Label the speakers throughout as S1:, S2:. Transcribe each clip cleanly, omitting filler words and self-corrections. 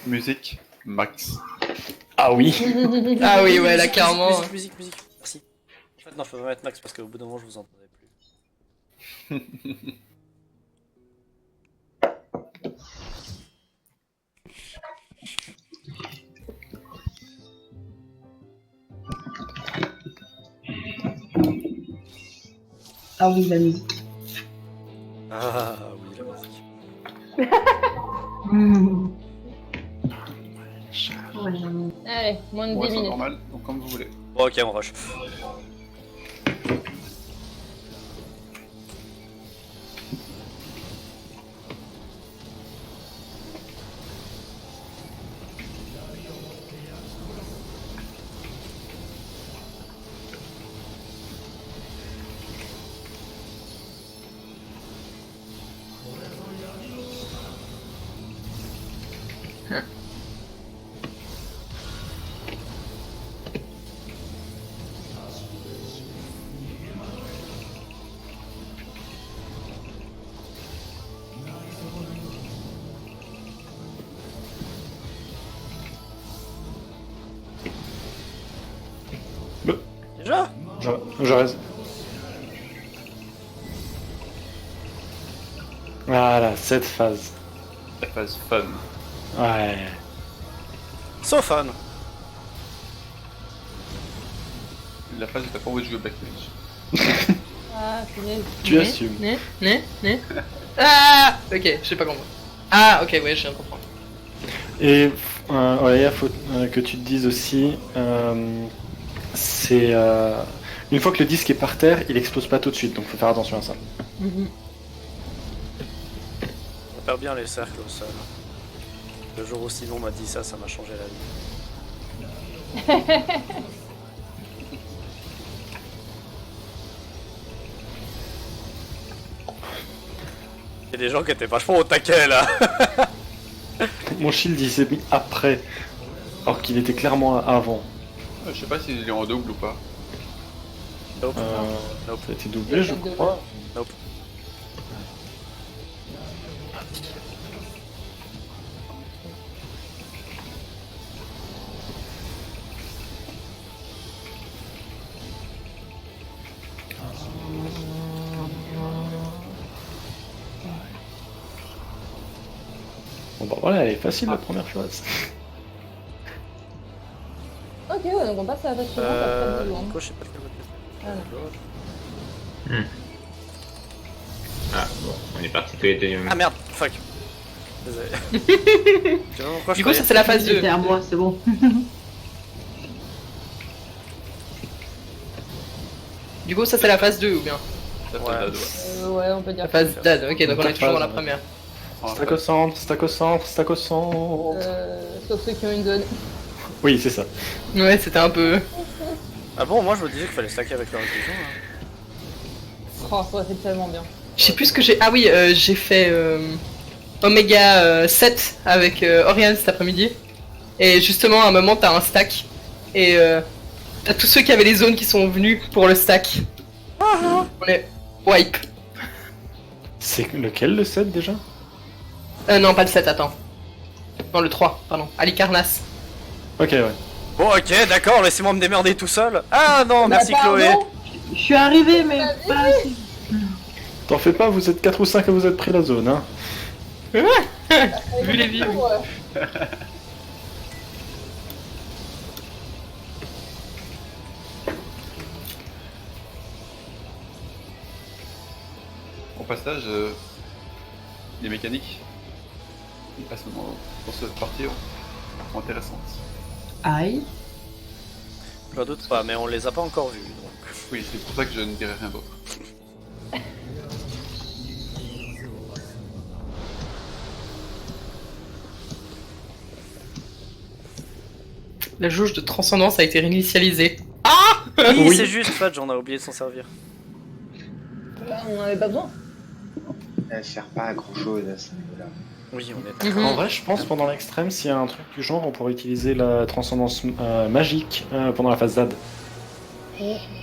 S1: Musique, max.
S2: Ah oui.
S3: Ah oui, ouais, là, clairement.
S4: Musique. Merci. En fait, non, je peux pas mettre max parce qu'au bout d'un moment, je vous entendais plus.
S5: Ah oui, la musique.
S4: Ah oui, la musique.
S5: Ouais, la musique.
S3: Allez, moins de
S1: Ouais,
S3: 10
S1: c'est
S3: minutes.
S1: normal, donc comme vous voulez.
S4: Bon, ok, on rush. Déjà?
S2: Je reste. Voilà, cette phase.
S1: La phase fun.
S2: Ouais.
S4: So fun.
S1: La phase où t'as pas envie de jouer au Black Mage.
S3: Ah, punaise.
S2: Tu assumes.
S3: Né. Ah, ok, j'ai pas compris. Ah, ok, ouais, je viens de comprendre.
S2: Et ouais, il faut que tu te dises aussi, c'est une fois que le disque est par terre, il explose pas tout de suite, donc faut faire attention à ça.
S4: On perd bien les cercles au sol. Le jour où Simon m'a dit ça, ça m'a changé la vie. Il y a des gens qui étaient vachement au taquet là.
S2: Mon shield il s'est mis après, alors qu'il était clairement avant.
S1: Je sais pas s'il est en double ou pas.
S4: Nope.
S2: Ça a été doublé, je crois.
S4: Nope.
S2: Bon bah voilà, elle est facile la première phase.
S3: Ok, ouais, donc on passe à la phase suivante après 10 jours.
S4: Nico, je sais pas quel vote.
S3: Ah,
S6: Ah bon, on est partis tous les deux.
S4: Ah merde, fuck. Désolé. Je sais pas pourquoi je
S3: Du coup, ça
S4: croyais-
S3: c'est la phase 2.
S5: C'était à moi, c'est bon.
S3: Du coup, ça c'est la phase 2 ou bien?
S1: La phase
S4: Ouais.
S1: d'ado, ouais.
S3: Ouais, on peut dire. La phase DAD, ok, donc on est toujours dans la
S2: phase,
S3: première.
S2: Stack au centre, stack au centre, stack au centre.
S3: Sauf ceux qui ont une zone.
S2: Oui, c'est ça.
S3: Ouais, c'était un peu.
S4: Ah bon, moi je me disais qu'il fallait stacker avec leur inclusion. Hein.
S3: Oh, ça aurait fait tellement bien. Je sais plus ce que j'ai. Ah oui, j'ai fait Oméga 7 avec Oriane cet après-midi. Et justement, à un moment, t'as un stack. Et t'as tous ceux qui avaient les zones qui sont venus pour le stack. On est wipe.
S2: C'est lequel le 7 déjà?
S3: Non, pas le 7, attends. Non, le 3, pardon. Alicarnas.
S2: Ok, ouais.
S4: Bon, ok, d'accord, laissez-moi me démerder tout seul. Ah non, merci Chloé.
S5: Je suis arrivé, mais pas assez.
S2: T'en fais pas, vous êtes 4 ou 5 à vous être pris la zone, hein.
S3: Vu les vies.
S1: Au passage, les mécaniques pour cette partie sont intéressantes.
S5: Aïe.
S4: J'en doute pas, mais on les a pas encore vus. Donc.
S1: Oui, c'est pour ça que je ne dirai rien d'autre.
S3: La jauge de transcendance a été réinitialisée.
S4: Oui,
S2: Oui.
S4: c'est juste, Fudge, on a oublié de s'en servir.
S3: On avait pas besoin.
S7: Elle sert pas à grand chose à ce niveau-là.
S4: Oui, on est.
S2: En vrai, je pense pendant l'extrême, s'il y a un truc du genre, on pourrait utiliser la transcendance magique pendant la phase ZAD.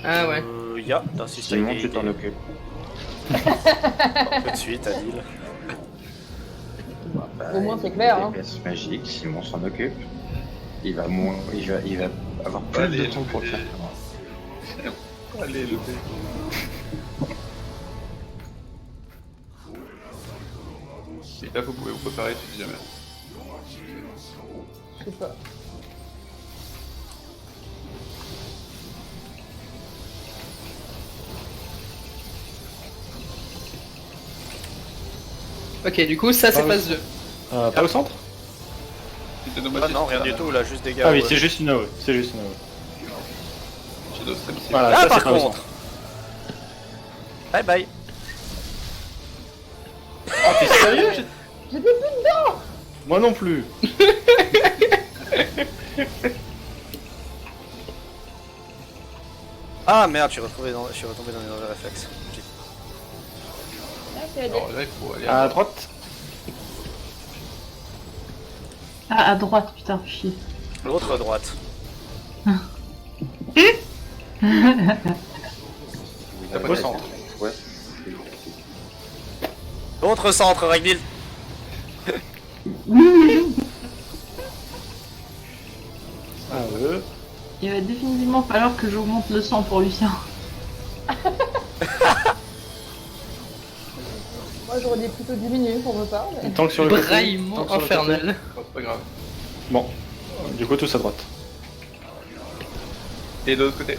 S3: Ah ouais.
S4: Ya, t'insistes avec
S7: Simon,
S4: des
S7: tu t'en
S4: idées.
S7: occupes.
S4: Tout de suite, Adil.
S8: Au moins, c'est clair, hein.
S7: DPS magique, Simon s'en occupe. Il va avoir plus
S1: Allez,
S7: de temps pour le
S1: le
S7: faire.
S1: Allez, le B. Et là, vous pouvez vous préparer, tu dis jamais.
S8: Je sais pas.
S3: Ok, du coup, ça c'est
S2: Ah,
S3: phase 2.
S2: Pas au centre?
S1: C'était dommage.
S4: Ah non, rien du tout, là, juste des gars.
S2: Ah oui,
S4: ouais.
S2: c'est juste une AOE. C'est juste une AOE.
S1: J'ai d'autres streams.
S2: Voilà,
S4: Ah,
S2: ça,
S4: par
S2: c'est pas au
S4: contre.
S2: centre.
S4: Bye bye.
S2: Ah, t'es sérieux?
S8: J'étais plus dedans.
S2: Moi non plus.
S4: Ah merde, je suis retombé dans les mauvais réflexes.
S1: Alors là, il faut aller
S2: À droite.
S5: Ah, à droite, putain, chier.
S4: L'autre droite.
S2: Au centre.
S7: Ouais.
S4: L'autre centre, Ragnil.
S2: AOE.
S5: Il va définitivement falloir que j'augmente le sang pour Lucien.
S8: Moi, j'aurais dit plutôt diminuer pour me pas. Mais...
S2: Tant que sur le côté.
S3: Braillement
S2: tant que sur le
S3: infernal.
S1: Oh, c'est pas grave.
S2: côté. Bon. Du coup, tous à droite.
S1: Et de l'autre côté.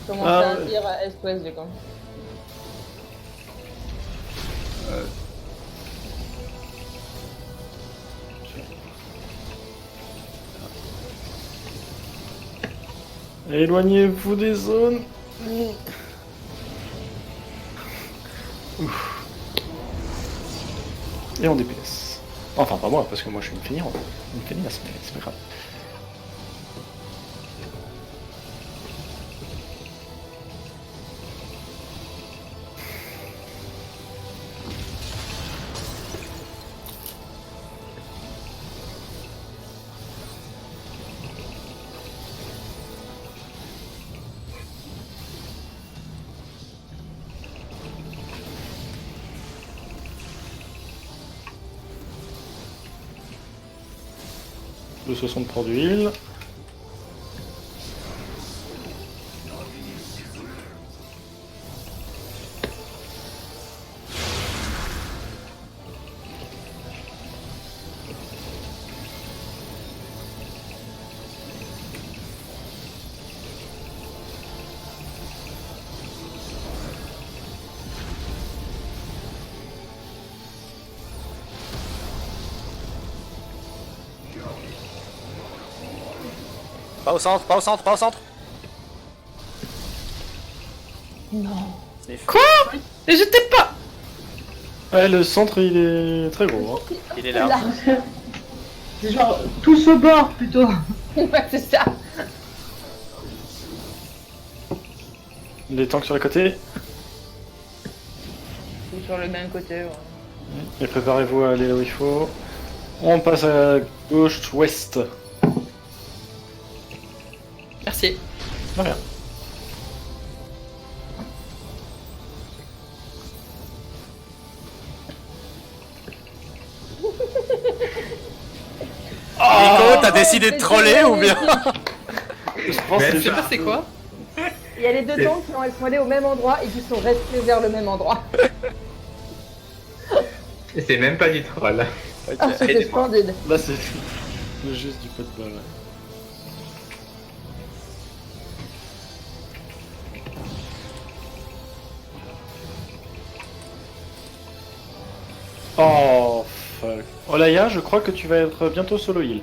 S8: Commencer
S2: Ah,
S8: à
S2: ouais.
S8: dire à Est-Ouest, du coup.
S2: Éloignez-vous des zones. Ouf. Et on DPS. Enfin, pas moi, parce que moi je suis une feignasse, mais c'est pas grave. Le 63 d'huile.
S4: Pas au centre, pas au centre, pas au centre.
S8: Non.
S4: Sniff.
S3: Et j'étais pas.
S2: Ouais, le centre il est très gros. Hein.
S4: Il est là.
S5: C'est genre tous au bord plutôt.
S8: Ouais, c'est ça.
S2: Les tanks sur les côtés.
S8: Ou sur le même côté, ouais.
S2: Et préparez-vous à aller là où il faut. On passe à gauche, ouest.
S3: Merci.
S2: De rien.
S4: Nico, t'as décidé de troller ou bien?
S2: Je pense que
S3: Je sais pas c'est quoi.
S8: Il y a les deux tanks qui sont allés au même endroit et qui sont restés vers le même endroit.
S6: Et c'est même pas du troll.
S8: Ah, c'était splendide.
S2: là c'est juste du pot de balle. Ouais. Oh fuck. Olaya, je crois que tu vas être bientôt solo heal.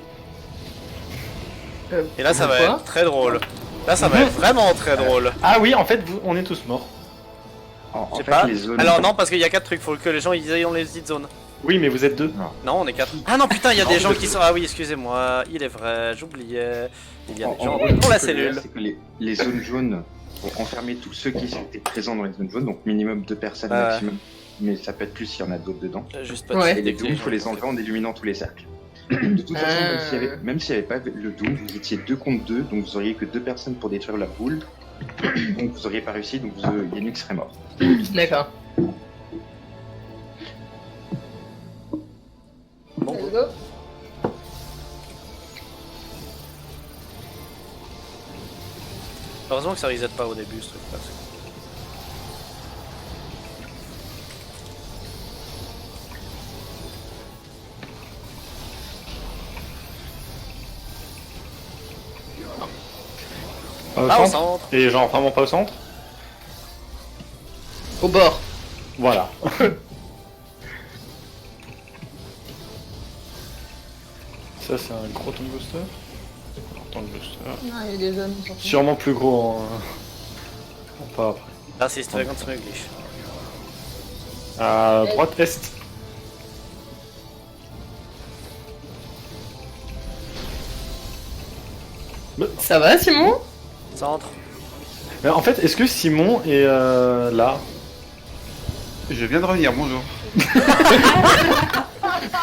S4: Et là, ça va
S3: Pourquoi
S4: être très drôle. Là, ça va être vraiment très drôle.
S2: Ah oui, en fait, on est tous morts.
S4: Je sais
S7: fait,
S4: pas.
S7: les zones.
S4: Alors non, parce qu'il y a 4 trucs, faut que les gens ils aillent dans les petites zones.
S2: Oui, mais vous êtes deux.
S4: Non, on est 4. Ah non, putain, il y a des gens qui sont... Ah oui, excusez-moi, il est vrai, j'oubliais. Il y a des gens
S7: gros,
S4: pour la
S7: ce que je veux dire,
S4: cellule.
S7: c'est que les zones jaunes vont enfermer tous ceux qui étaient présents dans les zones jaunes, donc minimum 2 personnes
S4: Ouais.
S7: maximum. Mais ça peut être plus s'il y en a d'autres dedans.
S4: Juste pas
S3: Ouais.
S7: Et les dooms, il faut les enlever en illuminant tous les cercles. De toute façon, même s'il n'y avait pas le doom, vous étiez 2 contre 2, donc vous auriez que 2 personnes pour détruire la boule. Donc vous auriez pas réussi, donc Yannick serait mort.
S3: D'accord.
S8: Go.
S4: Heureusement que ça reset pas au début ce truc là.
S2: Au
S4: Ah, au
S2: centre.
S4: centre.
S2: Et genre vraiment pas au centre.
S3: Au bord.
S2: Voilà. Ça c'est un gros tank booster. Alors, tank booster.
S8: Non, il y a des jeunes. surtout.
S2: Sûrement plus gros en pas après.
S4: Assist Vagrant Smugglish.
S2: À droite est.
S3: Ça va, Simon?
S4: Centre.
S2: Mais en fait, est-ce que Simon est là?
S1: Je viens de revenir, bonjour.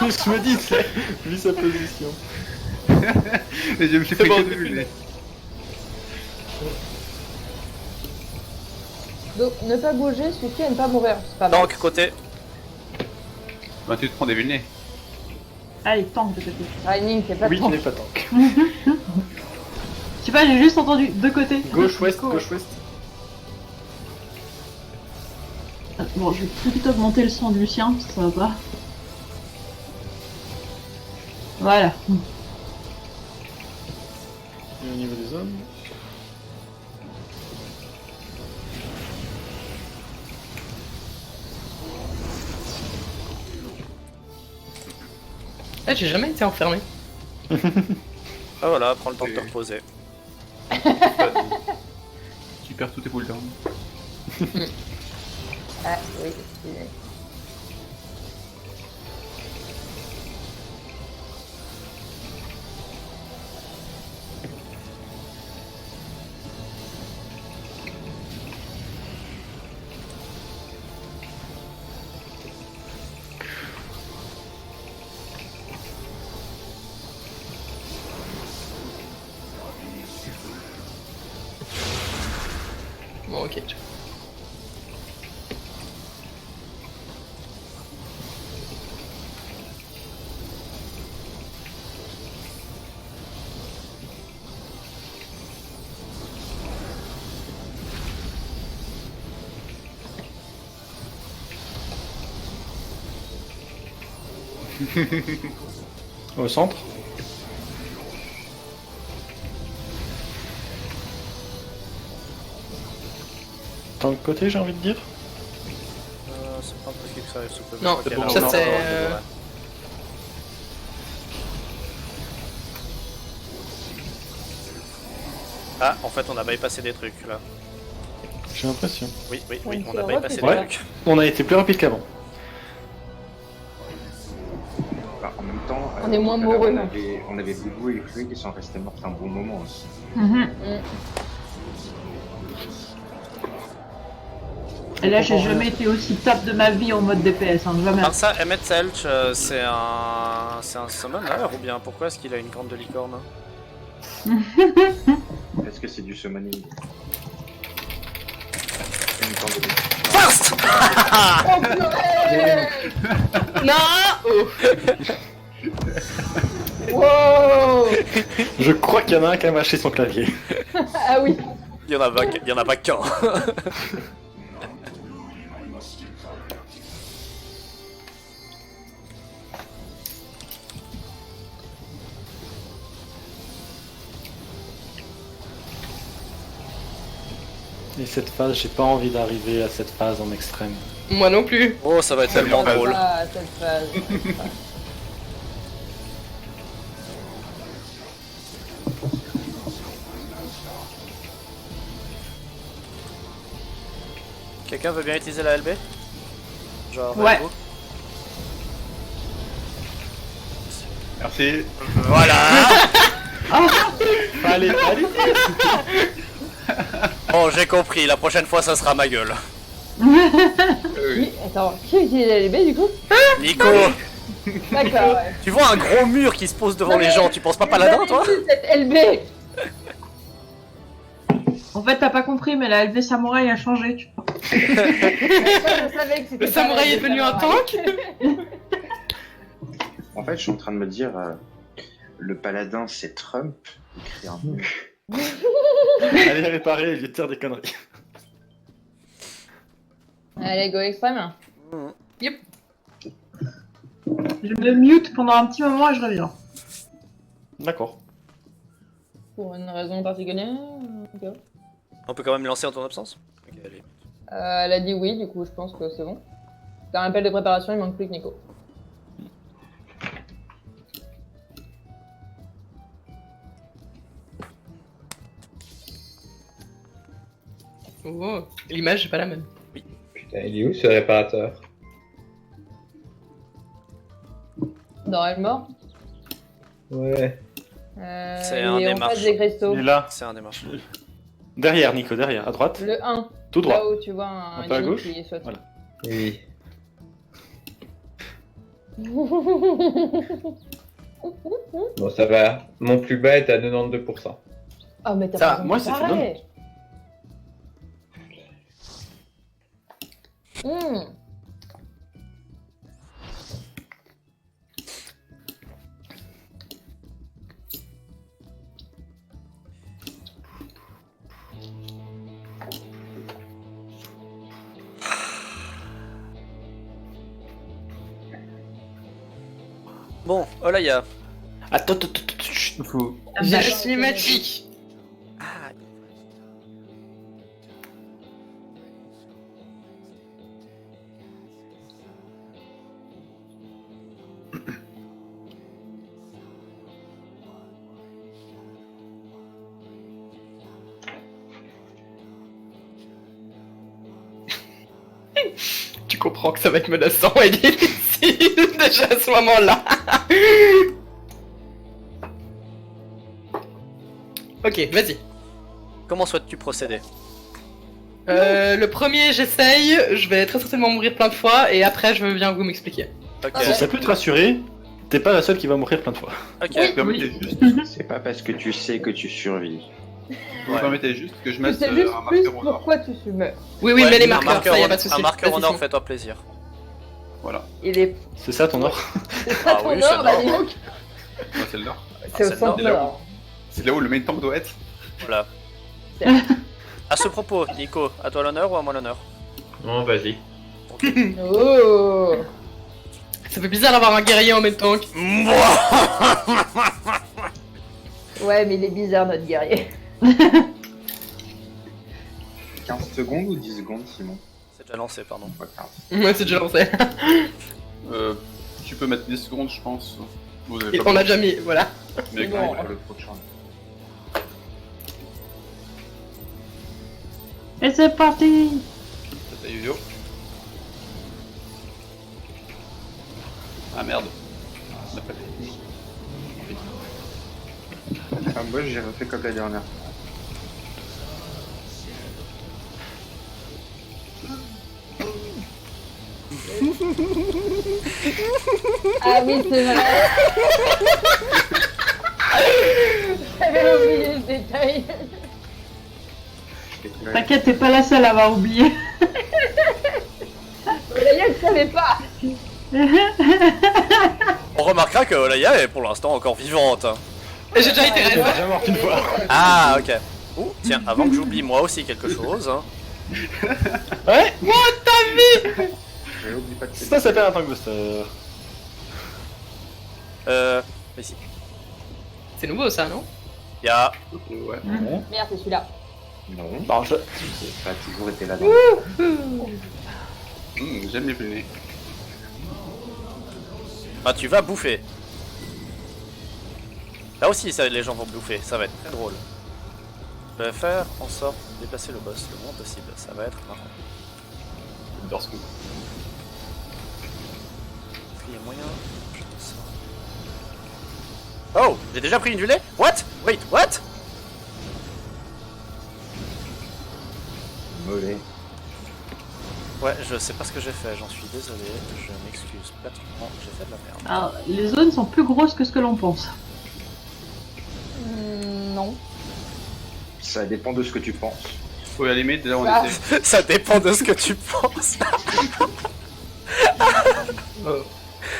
S2: Je me dis, c'est vu sa position.
S1: Et je me suis fait
S3: bon.
S1: que de vue.
S8: Donc, ne pas bouger suffit à ne pas mourir. C'est pas mal.
S4: Tank côté.
S1: Bah, tu te prends des vulnés.
S5: Allez, tank de côté.
S8: Raining, c'est pas
S2: Oui,
S8: tant.
S2: qui n'est pas tank.
S5: Je sais pas, j'ai juste entendu de côté.
S2: Gauche-ouest, gauche-ouest.
S5: Bon, je vais plutôt augmenter le son de Lucien, ça va pas. Voilà.
S2: Et au niveau des hommes.
S3: Ah, j'ai jamais été enfermé.
S4: Ah voilà, prends le temps de te reposer.
S1: Tu perds tous tes cooldowns.
S8: Ah, oui, excusez.
S3: Bon, ok.
S2: Au centre. Tank côté, j'ai envie de dire.
S4: C'est pas possible que ça arrive sous peu.
S3: Non,
S4: Ok,
S2: c'est bon,
S4: là,
S2: ça,
S4: on
S3: c'est,
S4: va voir, ouais. Ah, en fait, on a bypassé des trucs là.
S2: J'ai l'impression.
S4: Oui, oui,
S8: On
S4: oui, on
S8: s'est
S4: a bypassé des
S2: Ouais.
S4: trucs.
S2: On a été plus rapide qu'avant.
S7: Bah, en même temps,
S8: On est moins
S7: tout à l'heure,
S8: moreux.
S7: on avait Boubou et Chloé qui sont restés morts un bon moment aussi.
S5: Mhm. Et là, j'ai jamais été aussi top de ma vie en mode DPS, hein, jamais.
S4: Par ça, Emmet Selch, c'est un summoner ou bien pourquoi est-ce qu'il a une corne de licorne?
S7: Est-ce que c'est du summoning? Une corne de-
S4: First.
S3: Non! Oh.
S8: Wow.
S2: Je crois qu'il y en a un qui a mâché son clavier.
S8: Ah oui.
S4: Il y en a pas qu'un.
S2: Et cette phase, j'ai pas envie d'arriver à cette phase en extrême.
S3: Moi non plus.
S4: Oh, ça va être tellement
S1: phase.
S4: drôle.
S8: Ah, cette phase.
S4: Quelqu'un veut bien utiliser la LB? Genre,
S5: Ouais.
S4: vous
S1: Merci.
S4: Voilà.
S2: Allez, allez.
S4: Bon, j'ai compris, la prochaine fois ça sera ma gueule.
S8: Oui, attends, qui utilise la LB du coup?
S4: Nico,
S8: D'accord, ouais.
S4: tu vois un gros mur qui se pose devant les gens, tu penses pas paladin toi?
S8: Cette LB.
S5: En fait, t'as pas compris, mais la LV Samouraï a changé, tu vois.
S8: Je savais que c'était
S3: Le
S8: pas
S3: samouraï
S8: la
S3: est devenu un
S8: samouraï.
S3: tank.
S7: En fait, je suis en train de me dire, le paladin c'est Trump, il crée un nœud.
S2: Allez réparer, il tire des conneries.
S8: Allez, go extrême.
S5: Je me mute pendant un petit moment et je reviens.
S2: D'accord.
S8: Pour une raison particulière. Ok.
S4: On peut quand même lancer en ton absence? Ok, allez.
S8: Elle a dit oui, du coup je pense que c'est bon. T'as un appel de préparation, il manque plus que Nico.
S3: Oh, l'image est pas la même.
S6: Putain, il est où ce réparateur?
S8: Dans elle mort.
S6: Ouais.
S4: C'est un
S8: il est
S4: des
S8: en
S4: marches.
S8: face des cristaux.
S2: Il est là.
S4: C'est un des marches.
S2: Derrière, Nico, derrière, à droite.
S8: Le 1.
S2: Tout droit.
S8: Là où tu vois un
S2: Un peu à
S8: ennemi
S2: gauche.
S8: qui saute.
S2: Voilà.
S6: Oui. Bon, ça va. Mon plus bas est à 92%.
S8: Oh mais t'as
S2: Ça
S8: pas
S2: va,
S8: besoin
S2: moi,
S8: de
S2: c'est
S8: comparer.
S4: Bon, Olaya.
S2: Attends, chut, faut...
S3: La cinématique.
S4: Ah,
S3: Tu comprends que ça va être menaçant et difficile déjà à ce moment-là. Ok, vas-y.
S4: comment souhaites-tu procéder?
S3: Le premier, j'essaye. Je vais très certainement mourir plein de fois et après, je veux bien que vous m'expliquiez.
S4: Ok,
S2: Si ça peut te rassurer, t'es pas la seule qui va mourir plein de fois.
S4: ok.
S1: Vous permettez juste,
S7: C'est pas parce que tu sais que tu survis.
S1: vous permettez juste que je
S8: Tu
S1: mette
S8: sais juste
S1: un
S8: plus
S1: marqueur au nord.
S8: pourquoi tu meurs.
S3: Oui, oui,
S4: Ouais,
S3: mais les
S4: un
S3: marqueurs, ça y a pas de soucis.
S4: Un marqueur
S3: Vas-y,
S4: en or,
S3: Simon.
S4: fais-toi plaisir.
S1: Voilà,
S8: Il est.
S2: C'est ça ton or?
S8: C'est ça
S4: Ah
S8: ton
S4: oui, c'est
S8: or, bah
S4: le
S8: dis
S4: nord.
S8: donc.
S1: moi, c'est le nord.
S8: C'est au
S4: c'est le
S8: centre
S1: nord.
S8: nord.
S1: C'est là où le main tank doit être.
S4: Voilà. À ce propos, Nico, à toi l'honneur ou à moi l'honneur?
S6: Non, vas-y.
S8: Oh.
S3: Ça fait bizarre d'avoir un guerrier en même temps.
S8: Ouais, mais il est bizarre notre guerrier.
S7: 15 secondes ou 10 secondes, Simon?
S4: C'est déjà lancé, pardon.
S7: Pas 15.
S3: Ouais, c'est déjà lancé.
S1: Tu peux mettre 10 secondes, je pense. Vous avez
S3: Et
S1: pas
S3: on a déjà mis, voilà.
S1: Mais
S8: Bon.
S1: quand
S7: Pour le prochain.
S5: Et c'est parti.
S1: c'est Yo. Ah merde. On a pas fait.
S7: Ah, moi j'ai refait comme la dernière.
S8: Ah oui, c'est vrai. J'avais oublié ce détail.
S5: T'inquiète, t'es pas la seule à avoir oublié.
S8: Olaya ne savait pas.
S4: On remarquera que Olaya est pour l'instant encore vivante. hein.
S3: Et j'ai déjà été
S2: Elle
S3: reine.
S2: est déjà morte une fois.
S4: Ah, ok. Ouh, tiens, avant que j'oublie moi aussi quelque chose. hein.
S2: Ouais.
S7: Mais oublie pas de
S2: Ça s'appelle un Tankbuster.
S4: Ici.
S3: C'est nouveau ça, non?
S4: Il y a.
S1: Ouais.
S8: Merde, c'est celui-là.
S7: Non,
S2: Non, je...
S7: ça a toujours été là.
S1: J'aime les punais.
S4: Bah, tu vas bouffer. Là aussi, ça, les gens vont bouffer. Ça va être très drôle. Je vais faire en sorte de déplacer le boss le moins possible. Ça va être marrant.
S1: J'adore ce coup.
S4: Est-ce qu'il y a moyen? Je fais ça. Oh, j'ai déjà pris une du lait? What? Wait, what?
S7: Mollet.
S4: Ouais, je sais pas ce que j'ai fait, j'en suis désolé, je m'excuse platement, j'ai fait de la merde.
S5: Alors, les zones sont plus grosses que ce que l'on pense.
S8: Non.
S7: Ça dépend de ce que tu penses.
S1: Faut à la limite, déjà on
S8: Ah.
S1: était.
S4: Ça dépend de ce que tu penses.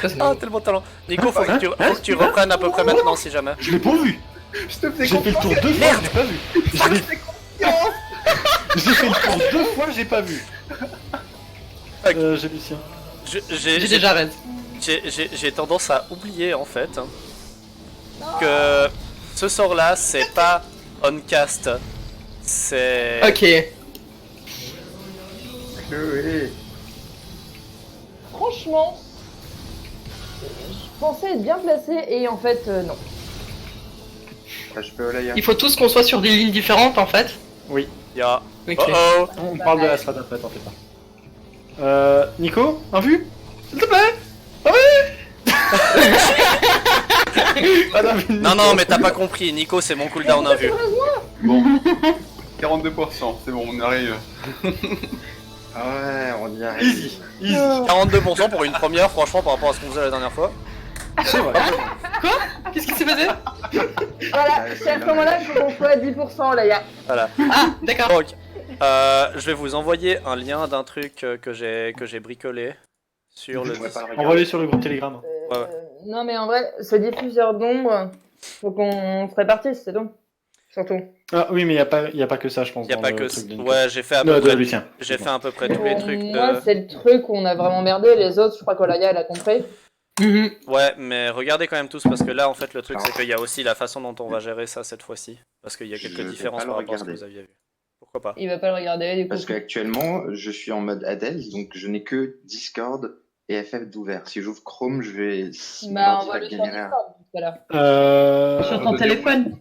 S3: Parce que-
S4: Ah, tellement de talent. Nico, faut que tu reprennes à peu près maintenant si jamais.
S2: Je l'ai pas vu.
S6: Je te fais
S2: J'ai fait le tour 2 fois, je l'ai pas vu. J'ai fait le tour 2 fois, j'ai pas vu. J'ai Lucien.
S3: J'ai déjà raid.
S4: J'ai tendance à oublier en fait que ce sort là c'est pas on cast, c'est.
S3: Ok.
S6: Oui.
S8: Franchement, je pensais être bien placé et en fait, non.
S7: Je peux Olaya.
S3: Il faut tous qu'on soit sur des lignes différentes en fait.
S2: Oui.
S4: Ya.
S3: Ok.
S4: Oh oh.
S2: On parle de la strat après, t'en fais pas. Nico, un vu? S'il te plaît? Ah oui. Ah non, mais
S4: Non, non, mais t'as pas compris, Nico, c'est mon cooldown à vue.
S1: Bon. 42%, c'est bon, on arrive.
S7: Ah ouais, on y arrive.
S2: Easy, easy.
S4: 42% pour une première, franchement, par rapport à ce qu'on faisait la dernière fois.
S2: C'est vrai.
S3: Qu'est-ce qui s'est passé?
S8: Voilà, c'est à ce moment-là qu'il faut qu'on soit à 10%, là, y'a.
S4: Voilà.
S3: Ah, d'accord.
S4: Donc, je vais vous envoyer un lien d'un truc que j'ai bricolé sur le.
S2: Envoie-les sur le groupe Telegram.
S4: Ouais.
S8: Non, mais en vrai, ce diffuseur d'ombre, faut qu'on se répartisse, c'est tout. Surtout.
S2: Ah oui, mais y a pas que ça, je pense.
S4: Y a
S2: dans
S4: pas
S2: le
S4: que.
S2: truc de Nico.
S4: Ouais, j'ai fait à
S2: Non,
S4: peu
S2: de
S4: près.
S2: Lucien.
S4: J'ai fait à peu près tous les trucs
S8: Moi,
S4: de.
S8: c'est le truc où on a vraiment merdé. Les autres, je crois qu'Olaya, elle a compris.
S3: Mhm.
S4: Ouais, mais regardez quand même tous parce que là, en fait, le truc, c'est qu'il y a aussi la façon dont on va gérer ça cette fois-ci. Parce qu'il y a
S7: Je
S4: quelques
S7: vais
S4: différences
S7: pas
S4: par
S7: le
S4: rapport à ce que
S7: regarder.
S4: vous aviez vu. Pourquoi pas?
S8: Il va pas le regarder, du coup.
S7: Parce qu'actuellement, je suis en mode Hades, donc je n'ai que Discord et FF d'ouvert. Si j'ouvre Chrome, je vais.
S8: Bah,
S7: mon
S8: on va
S7: ordi
S8: le
S7: va
S8: sur
S7: galérer.
S8: Discord, tout à l'heure.
S5: Sur ton téléphone.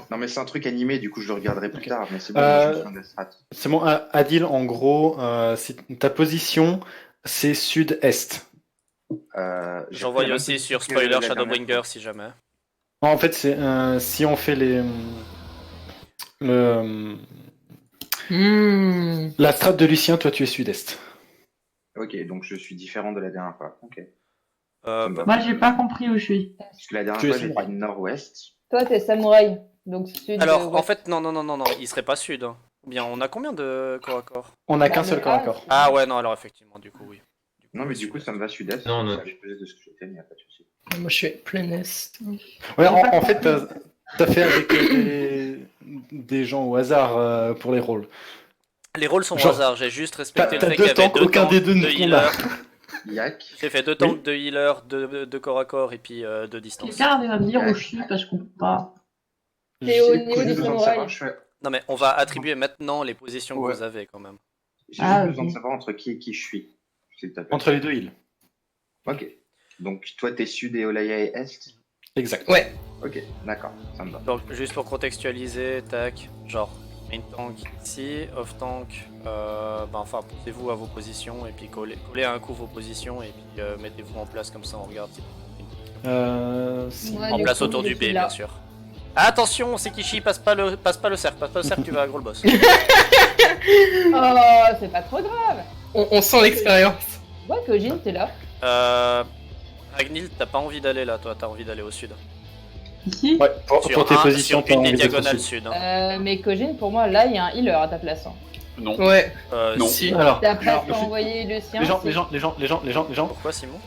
S7: Non, mais c'est un truc animé, du coup, je le regarderai plus
S2: Ok.
S7: tard. Mais c'est bon, je suis en train de strat.
S2: C'est bon, Adil, en gros, ta position, c'est sud-est.
S4: J'envoie
S7: J'ai
S4: aussi
S7: même
S4: sur
S7: pas
S4: Spoiler
S7: la dernière
S4: Shadowbringer
S7: fois.
S4: si jamais.
S2: En fait, c'est si on fait la strat de Lucien, toi tu es sud-est.
S7: Ok, donc je suis différent de la dernière fois. Ok.
S4: Bah,
S5: Moi, j'ai pas compris où je suis.
S7: Parce que la dernière
S2: Tu es
S7: fois, j'étais
S2: samouraï.
S7: nord-ouest.
S8: Toi, t'es samouraï. Donc, sud.
S4: alors, en
S8: ouest.
S4: fait, non, il serait pas sud. Hein. Ou bien, on a combien de corps à corps?
S2: On a qu'un
S8: Bah,
S2: seul
S8: mais
S2: corps à corps.
S4: Ah ouais, non, alors effectivement, du coup, oui.
S7: Non, mais du coup, ça me va sud-est.
S9: Non, non.
S7: Ça a explosé de ce que j'étais, mais y a pas de souci.
S3: Moi, je suis plein est.
S2: Ouais, en fait, t'as fait avec des gens au hasard pour les rôles.
S4: Les rôles sont au
S2: Genre,
S4: hasard, j'ai juste respecté
S2: T'as
S4: le fait qu'il y
S2: deux
S4: avait
S2: tanks,
S4: deux
S2: aucun
S4: tanks,
S2: des deux
S4: deux
S2: ne qu'on a.
S4: healers.
S7: Yak.
S4: J'ai fait deux tanks, deux healers, deux corps à corps et puis de distance.
S5: Quelqu'un arrive à me dire où je suis parce que je comprends pas.
S8: T'es au
S2: J'ai-
S8: niveau du
S7: besoin de
S8: samouraï.
S7: savoir, je fais-
S4: Non mais on va attribuer maintenant les positions que
S1: Ouais.
S4: vous avez quand même.
S7: J'ai
S5: Ah,
S7: juste besoin
S5: ok.
S7: de savoir entre qui et qui je suis. S'il te plaît.
S2: Entre les deux îles.
S7: Ok. Donc, toi, t'es sud et Olaya est est.
S2: Exact.
S3: Ouais.
S7: Ok, d'accord, ça me va.
S4: Donc juste pour contextualiser, tac, genre main tank ici, off tank, enfin posez-vous à vos positions et puis collez à un coup vos positions et puis mettez-vous en place comme ça on regarde.
S2: Si-
S8: Ouais,
S4: En
S8: du
S4: place
S8: coup,
S4: autour
S8: je
S4: du B
S8: suis là.
S4: bien sûr. Attention, Sekishi, passe pas le cercle, tu vas à gros le boss.
S8: Oh, c'est pas trop grave.
S3: On sent l'expérience.
S8: Ouais, Kojin, t'es là.
S4: Agnil, t'as pas envie d'aller là, toi, t'as envie d'aller au sud.
S5: Ici?
S2: Ouais, pour tes positions,
S4: sur
S2: t'as
S4: une des
S2: envie d'être au
S4: diagonales
S2: sud.
S4: sud. Hein.
S8: Mais Kojin, pour moi, là, il y a un healer à ta place. Hein.
S1: Non.
S3: Ouais.
S1: Non.
S4: Si.
S2: Alors,
S8: D'après
S2: alors,
S8: ce qu'a envoyé Lucien.
S2: les gens,
S4: Pourquoi Simon?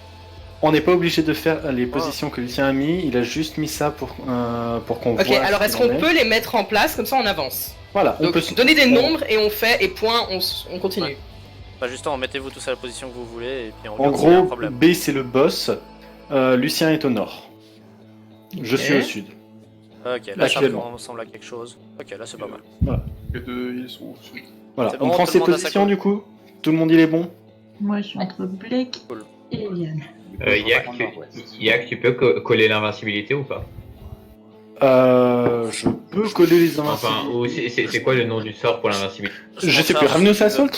S2: on n'est pas obligé de faire les positions que Lucien a mis, il a juste mis ça pour qu'on
S3: Ok,
S2: voit.
S3: alors
S2: ce
S3: est-ce
S2: qu'il
S3: qu'on
S2: en est.
S3: peut les mettre en place comme ça on avance?
S2: Voilà, on
S3: Donc
S2: peut
S3: donner des nombres et on fait et point, on continue.
S4: Ouais. Bah justement, mettez-vous tous à la position que vous voulez et puis on
S2: En
S4: regarde s'il y a un
S2: gros,
S4: problème.
S2: B c'est le boss, Lucien est au nord. Je
S3: Ok.
S2: suis au sud.
S4: Ok, là ça
S2: Actuellement.
S4: ressemble à quelque chose. Ok, là c'est pas mal.
S1: Les deux, ils sont au sud.
S2: Voilà,
S4: C'est
S2: on
S4: bon,
S2: prend
S4: tout
S2: ses
S4: le monde a sa
S2: positions
S4: colle.
S2: du coup. Tout le monde il est bon.
S5: Moi, je suis entre Blake
S4: Cool.
S5: et Eliane.
S9: Yak, tu peux coller l'invincibilité ou pas?
S2: Je peux coller les
S9: Enfin,
S2: invincibles.
S9: ou c'est quoi le nom du sort pour l'invincibilité?
S2: Je sais plus, Ravnus Assault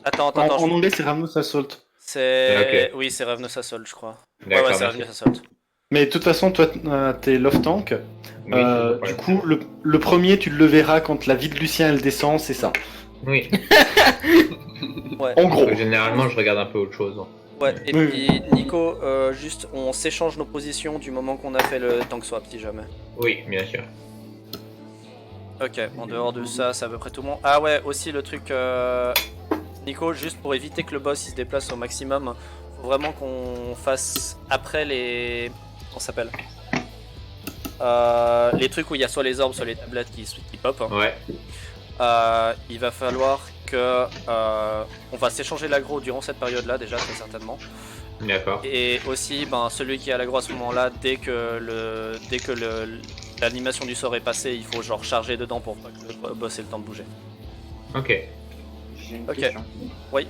S4: Attends,
S2: En anglais c'est Ravnus Assault.
S4: c'est...
S9: Ok.
S4: Oui, c'est Ravnus Assault, je crois. Ouais,
S9: D'accord,
S4: c'est
S9: merci.
S4: Ravnus Assault.
S2: Mais de toute façon, toi t'es love tank.
S9: Oui,
S2: Du coup, le premier tu le verras quand la vie de Lucien elle descend, c'est ça.
S9: oui.
S4: Ouais.
S2: En gros.
S9: Généralement, je regarde un peu autre chose.
S4: Ouais, et
S2: Oui.
S4: puis Nico, juste on s'échange nos positions du moment qu'on a fait le tank swap si jamais.
S9: Oui, bien sûr.
S4: Ok, en dehors de ça, c'est à peu près tout le monde. Ah ouais, aussi le truc, Nico, juste pour éviter que le boss il se déplace au maximum, faut vraiment qu'on fasse après les... Comment ça s'appelle les trucs où il y a soit les orbes, soit les tablettes qui pop.
S9: Ouais.
S4: Il va falloir que... on va s'échanger l'aggro durant cette période-là déjà, très certainement.
S9: D'accord.
S4: Et aussi, ben, celui qui a l'aggro à ce moment-là, dès que l'animation du sort est passée, il faut genre charger dedans pour pas que le boss ait le temps de bouger.
S9: Ok.
S7: J'ai une
S4: Ok.
S7: question.
S4: Oui.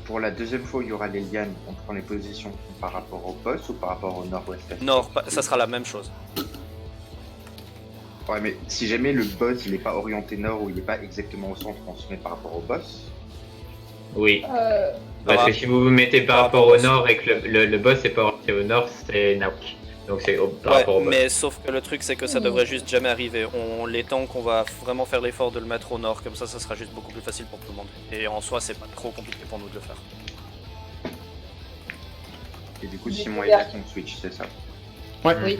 S7: Pour la deuxième fois où il y aura les lianes, on prend les positions par rapport au boss ou par rapport au nord-ouest?
S4: Nord, ça sera la même chose.
S7: Ouais, mais si jamais le boss il est pas orienté nord ou il est pas exactement au centre, on se met par rapport au boss.
S9: Oui.
S8: Euh,
S9: Parce que si vous vous mettez par rapport au nord et que le boss est pas orienté au nord, c'est Nauk. Donc c'est par
S4: Ouais,
S9: rapport au boss.
S4: mais sauf que le truc c'est que ça devrait juste jamais arriver. Les tanks, on va vraiment faire l'effort de le mettre au nord, comme ça sera juste beaucoup plus facile pour tout le monde. Et en soi, c'est pas trop compliqué pour nous de le faire.
S7: Et du coup, Simon et Jack on switch, c'est ça?
S2: Ouais.
S3: Oui.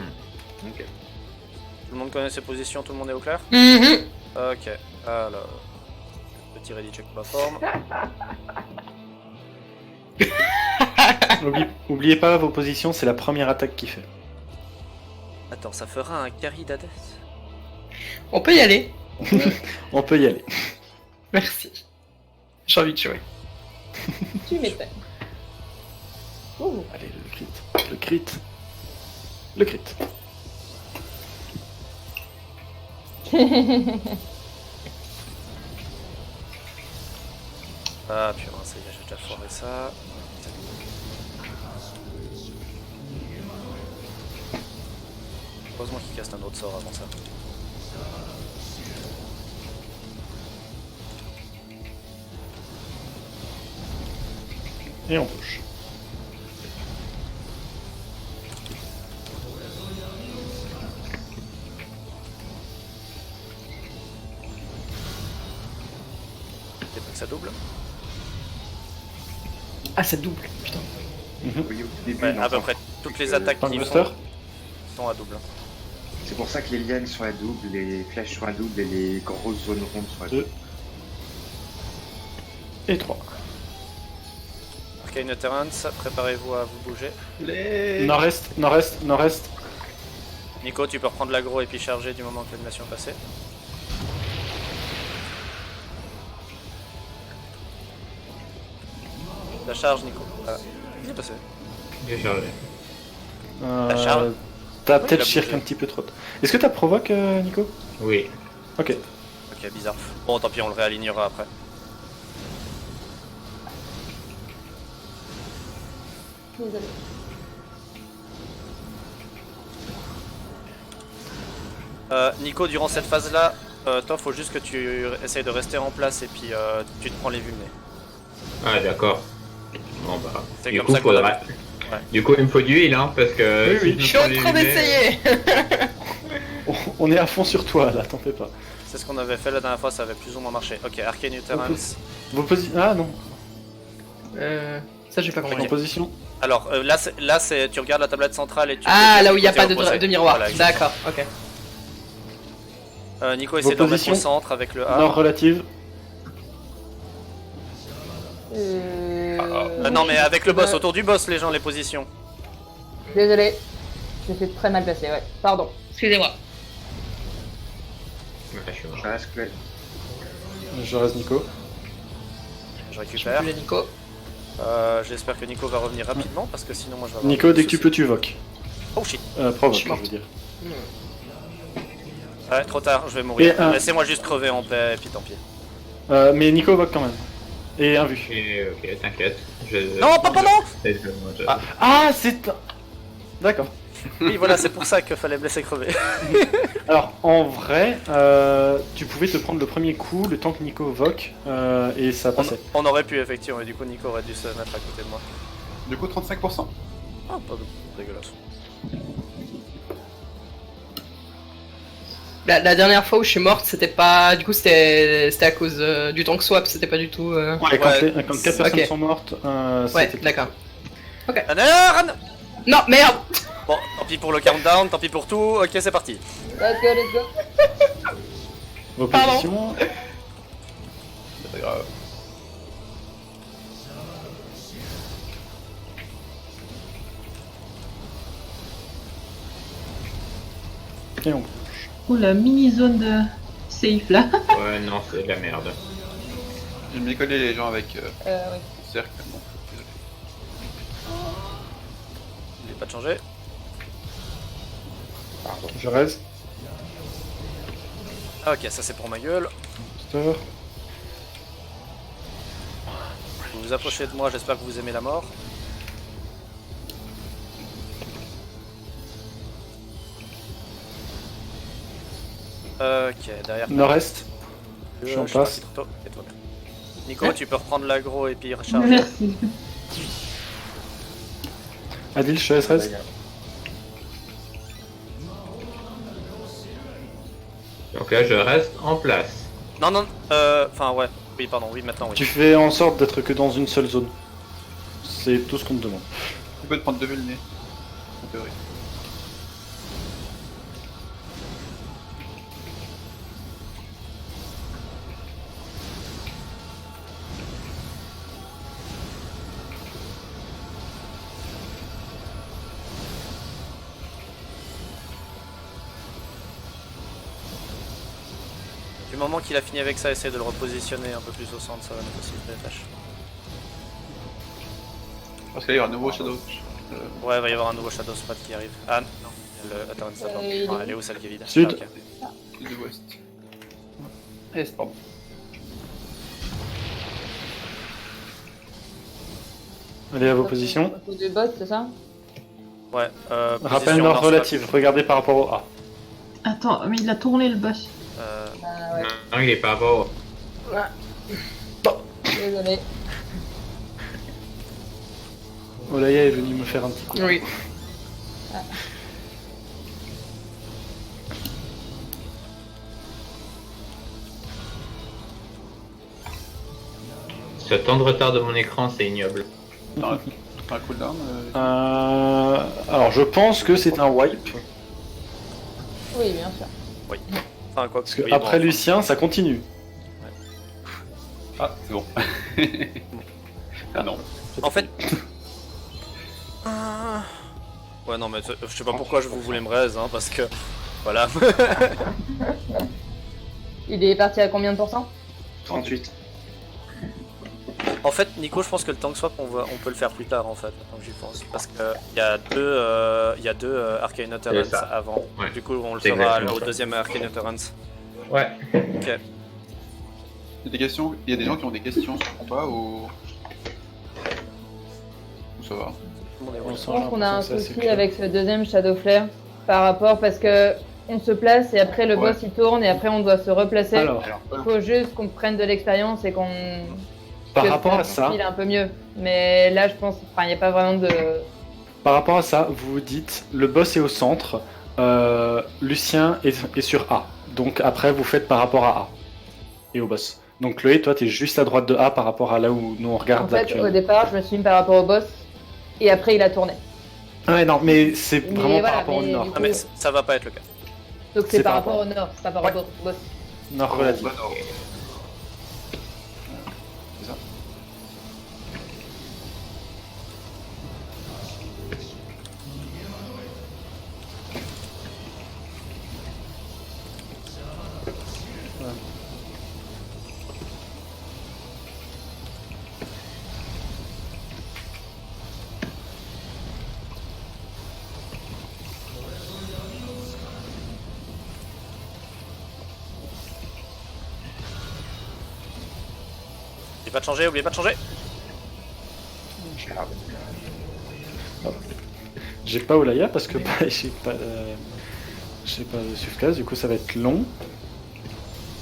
S7: Ok.
S4: Tout le monde connaît ses positions, tout le monde est au clair?
S3: Mhm.
S4: Ok, alors... Petit ready check plateforme.
S2: Oubliez pas vos positions, c'est la première attaque qu'il fait.
S4: Attends, ça fera un carry d'Hades?
S3: On peut y aller.
S2: On peut y aller.
S3: Merci. J'ai envie de jouer.
S8: tu m'étonnes. Ouh.
S2: Allez, le crit. Le crit. Le crit.
S4: Ah putain, ça y est, j'ai déjà foiré ça. Heureusement qu'il casse un autre sort avant ça.
S2: Et on push.
S4: C'est pas que ça double?
S3: Ah, ça double, putain.
S7: Oui, au début,
S4: Ouais,
S7: non,
S4: à peu
S7: non.
S4: près toutes les attaques
S2: Tank
S4: qui
S2: Buster.
S4: sont à double.
S7: C'est pour ça que les lianes sont à double, les flèches sont à double et les grosses zones rondes sont à double.
S2: 2 et 3.
S4: Arcane Utterance, préparez-vous à vous bouger.
S2: Nord-est, nord-est, nord-est.
S4: Nico, tu peux reprendre l'aggro et puis charger du moment que l'animation est passée. La charge, Nico. Ah, qu'est-ce qui est passé?
S9: J'ai chargé.
S4: La charge.
S2: T'as
S4: Oui,
S2: peut-être
S4: il a
S2: shirk
S4: bougé.
S2: un petit peu trop. Est-ce que t'as provoque, Nico?
S9: Oui.
S2: Ok.
S4: Ok, bizarre. Bon, tant pis, on le réalignera après.
S8: Désolé.
S4: Nico, durant cette phase-là, toi, faut juste que tu essayes de rester en place et puis tu te prends les vulnés.
S9: Ah d'accord. Bon bah.
S4: C'est
S9: Du
S4: comme
S9: coup,
S4: ça qu'on
S9: faudra...
S4: a- Ouais.
S9: Du coup, il me faut du heal, hein, parce que.
S2: Oui, oui.
S3: Je suis en train d'essayer.
S2: On est à fond sur toi là, t'en fais pas.
S4: C'est ce qu'on avait fait la dernière fois, ça avait plus ou moins marché. Ok, Arcane Utterance.
S2: Vos positions. Ah non,
S3: Ça, j'ai pas
S2: en
S3: compris.
S2: position.
S4: Alors là, c'est tu regardes la tablette centrale et tu.
S3: Ah,
S4: fais
S3: là où il n'y a
S4: côté
S3: pas
S4: opposé.
S3: de miroir.
S4: Voilà, exactement.
S3: D'accord, ok.
S4: Nico essaie de remettre au
S2: positions.
S4: centre avec le A.
S2: Nord relative.
S4: Non, mais avec le boss, autour du boss, les gens, les positions.
S8: Désolé. Je suis très mal placé, ouais. Pardon.
S3: Excusez-moi.
S9: Ouais, je suis mort.
S7: Je reste clé.
S2: Je reste Nico.
S4: Je
S3: Je
S4: récupère.
S3: peux plus les Nico.
S4: J'espère que Nico va revenir rapidement parce que sinon, moi je vais avoir.
S2: Nico,
S4: des
S2: dès que tu
S4: soucis.
S2: peux, tu voques.
S4: Oh shit.
S2: Provoque,
S3: Je suis
S2: je
S3: mort.
S2: veux dire.
S4: Ouais, trop tard, je vais mourir.
S2: Et un.
S4: Laissez-moi juste crever en paix et puis tant pis.
S2: Mais Nico voque quand même. Et un vu.
S9: Ok, t'inquiète.
S4: Non, papa, non.
S2: Ah, c'est. D'accord.
S4: Oui, voilà, c'est pour ça qu'il fallait me laisser crever.
S2: Alors, en vrai, tu pouvais te prendre le premier coup, le temps que Nico voque, et ça passait.
S4: On aurait pu, effectivement, et du coup, Nico aurait dû se mettre à côté de moi.
S1: Du coup, 35%.
S4: Ah, pas dégueulasse.
S3: La dernière fois où je suis morte, c'était pas. Du coup, c'était à cause du tank swap, c'était pas du tout.
S2: Ouais, quand,
S4: Ouais.
S2: quand 4 personnes
S3: Ok.
S2: sont mortes,
S3: Ouais,
S2: c'était-
S3: d'accord.
S4: Ran.
S3: Non, merde.
S4: Bon, tant pis pour le countdown, tant pis pour tout. Ok, c'est parti.
S8: Let's go, let's go.
S2: Vos
S3: Pardon.
S2: positions.
S1: C'est pas grave.
S2: Et on...
S5: Oh, la mini zone de safe là.
S9: Ouais, non, c'est de la merde.
S1: J'aime bien coller les gens avec
S8: Oui.
S1: le cercle. Bon, désolé.
S4: N'oubliez pas de changer.
S2: Je reste.
S4: Ah, ok, ça c'est pour ma gueule.
S2: Monster.
S4: Vous vous approchez de moi, j'espère que vous aimez la mort. Ok, derrière.
S2: Nord-est. Je suis en
S4: suis
S2: passe.
S4: parti trop tôt. Et toi bien. Nico, tu peux reprendre l'aggro et puis recharger.
S5: Merci.
S2: Adil, je te laisse reste.
S9: Donc là, je reste en place.
S4: Non, non, enfin ouais. Oui, pardon, oui, maintenant, oui.
S2: Tu fais en sorte d'être que dans une seule zone. C'est tout ce qu'on te demande.
S1: Tu peux te prendre 2 le nez. En théorie.
S4: Du moment qu'il a fini avec ça, essaye de le repositionner un peu plus au centre, ça va nous faciliter la tâche.
S1: Parce qu'il y aura un nouveau Shadow.
S4: Ouais, il va y avoir un nouveau Shadow Spot qui arrive. Ah non, attends, attends.
S8: il est
S4: Ah,
S8: où
S4: elle est où celle qui est vide?
S2: Sud.
S4: Ah, ok.
S1: Sud-ouest. Est, pardon.
S2: Allez à vos positions.
S8: Au de boss, c'est ça?
S4: Ouais,
S2: Rappel
S4: position
S2: nord
S4: nord,
S2: relative. Regardez par rapport au A.
S5: Attends, mais il a tourné le boss.
S8: Bah ouais,
S9: Non, il est pas beau.
S8: désolé.
S2: Olaya est venu me faire un petit coup.
S3: Oui.
S9: Ce temps de retard de mon écran, c'est ignoble.
S1: Un cooldown.
S2: Alors je pense que c'est un wipe.
S8: Oui, bien sûr.
S4: Enfin, quoi.
S2: Parce que
S4: oui,
S2: après
S4: bon,
S2: Lucien, ça continue.
S1: Ah, c'est bon. Ah non.
S4: En fait. Ouais, non, mais je sais pas pourquoi vous voulez me raise, hein, parce que. Voilà.
S8: Il est parti à combien de pourcents?
S7: 38.
S4: En fait, Nico, je pense que le tank swap, on peut le faire plus tard, en fait, tant que j'y pense. Parce que il y a deux Arcane Utterance
S9: C'est ça.
S4: avant.
S9: Ouais.
S4: Du coup, on le
S9: C'est
S4: fera
S9: exactement
S4: au
S9: ça.
S4: deuxième Arcane Utterance.
S9: Ouais.
S4: Ok.
S1: Il y a des questions. Il y a des gens qui ont des questions sur le combat ou ça va.
S8: Je pense qu'on a un souci avec ce deuxième Shadow Flare par rapport parce que on se place et après le
S1: Ouais.
S8: boss il tourne et après on doit se replacer.
S2: Alors,
S8: Il faut juste qu'on prenne de l'expérience et qu'on
S2: par
S8: que
S2: rapport à ça,
S8: file un peu mieux. Mais là je pense, enfin il n'y a pas vraiment de.
S2: par rapport à ça, vous vous dites, le boss est au centre, Lucien est sur A. Donc après, vous faites par rapport à A et au boss. Donc Chloé, toi, t'es juste à droite de A par rapport à là où nous on
S8: En
S2: regarde
S8: fait, au
S2: actuellement.
S8: départ, je me suis mis par rapport au boss et après il a tourné.
S2: Ouais, non, mais c'est
S8: Mais
S2: vraiment
S8: voilà,
S2: par rapport au
S8: mais
S2: nord.
S8: du
S4: Ah, mais ça va pas être le cas.
S8: Donc
S2: C'est
S8: c'est par
S2: par
S8: rapport au nord, c'est pas par rapport au boss.
S2: Nord relatif.
S1: Bah, non. C'est ça.
S4: Oubliez pas de changer, oubliez pas de changer.
S2: J'ai pas Olaya parce que j'ai pas de Sufcase, du coup ça va être long.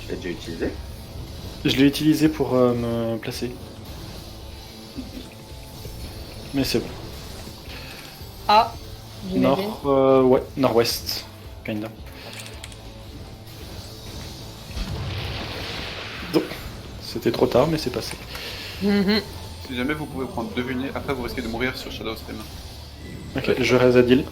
S7: Tu l'as déjà utilisé?
S2: Je l'ai utilisé pour me placer. Mais c'est bon.
S8: Ah, j'imagine.
S2: Ouais, nord-ouest, kinda. Donc, c'était trop tard, mais c'est passé.
S1: Si jamais vous pouvez prendre 2 nez, après vous risquez de mourir sur Shadow Stream.
S2: Ok, je reste à deal.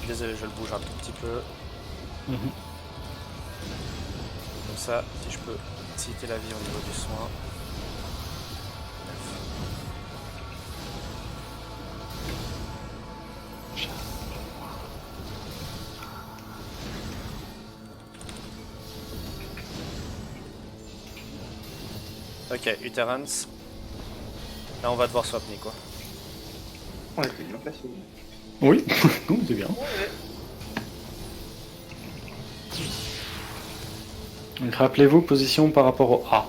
S4: Désolé, je le bouge un tout petit peu. ça, si je peux citer la vie au niveau du soin. Ok, Uterance. Là on va devoir swap Nico.
S7: On était bien placé.
S2: Oui, non, c'est bien. Donc rappelez-vous, position par rapport au A.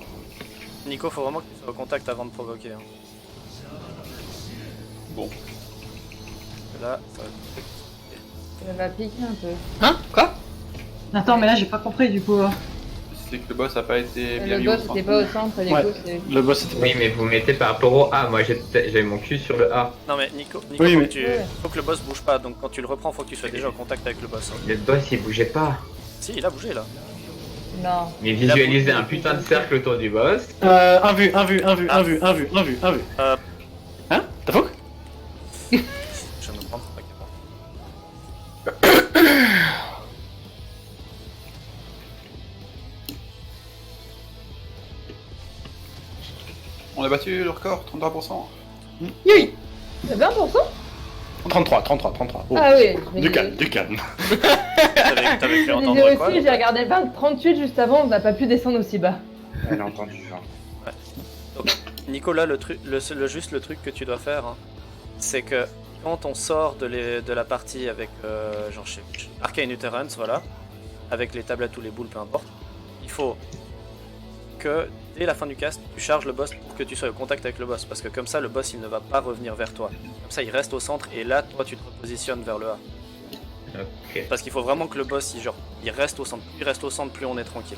S4: Nico, faut vraiment que tu sois au contact avant de provoquer. Hein.
S1: Bon.
S4: Là, ça va
S8: Ça va piquer un peu.
S3: Hein? Quoi?
S5: Attends, mais là j'ai pas compris du coup.
S1: C'est que le boss a pas été bien
S8: Le
S1: mis
S8: boss
S1: au centre.
S8: était pas au centre, du
S2: Ouais.
S8: coup, c'est.
S2: Le boss était
S9: Oui, mais vous mettez par rapport au A. Moi, j'avais mon cul sur le A.
S4: Non mais Nico,
S2: Oui,
S4: faut,
S2: mais-
S4: que faut que le boss bouge pas, donc quand tu le reprends, faut que tu sois déjà au contact avec le boss. Hein.
S9: Le boss, il bougeait pas.
S4: Si, il a bougé là.
S8: Non.
S9: Mais visualisez un putain de cercle autour du boss.
S2: un vu, un vu, un vu, un vu, un vu, un vu, un vu. Hein? T'as faux?
S4: Je vais me prendre, t'inquiète pas.
S1: On a battu le record, 33%.
S8: Oui. C'est 20%?
S2: 33, 33, 33. Oh.
S8: Ah oui. mais-
S2: Du calme, du calme.
S4: T'avais cru
S8: Je
S4: entendre
S8: disais
S4: quoi?
S8: aussi, j'ai regardé 38 juste avant, on n'a pas pu descendre aussi bas.
S7: Elle a entendu, genre.
S4: Nicolas, le truc que tu dois faire, hein, c'est que quand on sort de la partie avec genre je sais plus, Arcane Uterance, voilà, avec les tablettes ou les boules, peu importe, il faut que dès la fin du cast, tu charges le boss pour que tu sois au contact avec le boss, parce que comme ça, le boss il ne va pas revenir vers toi. Comme ça, il reste au centre et là, toi, tu te repositionnes vers le A.
S9: Ok.
S4: Parce qu'il faut vraiment que le boss, il reste au centre. Plus il reste au centre, plus on est tranquille.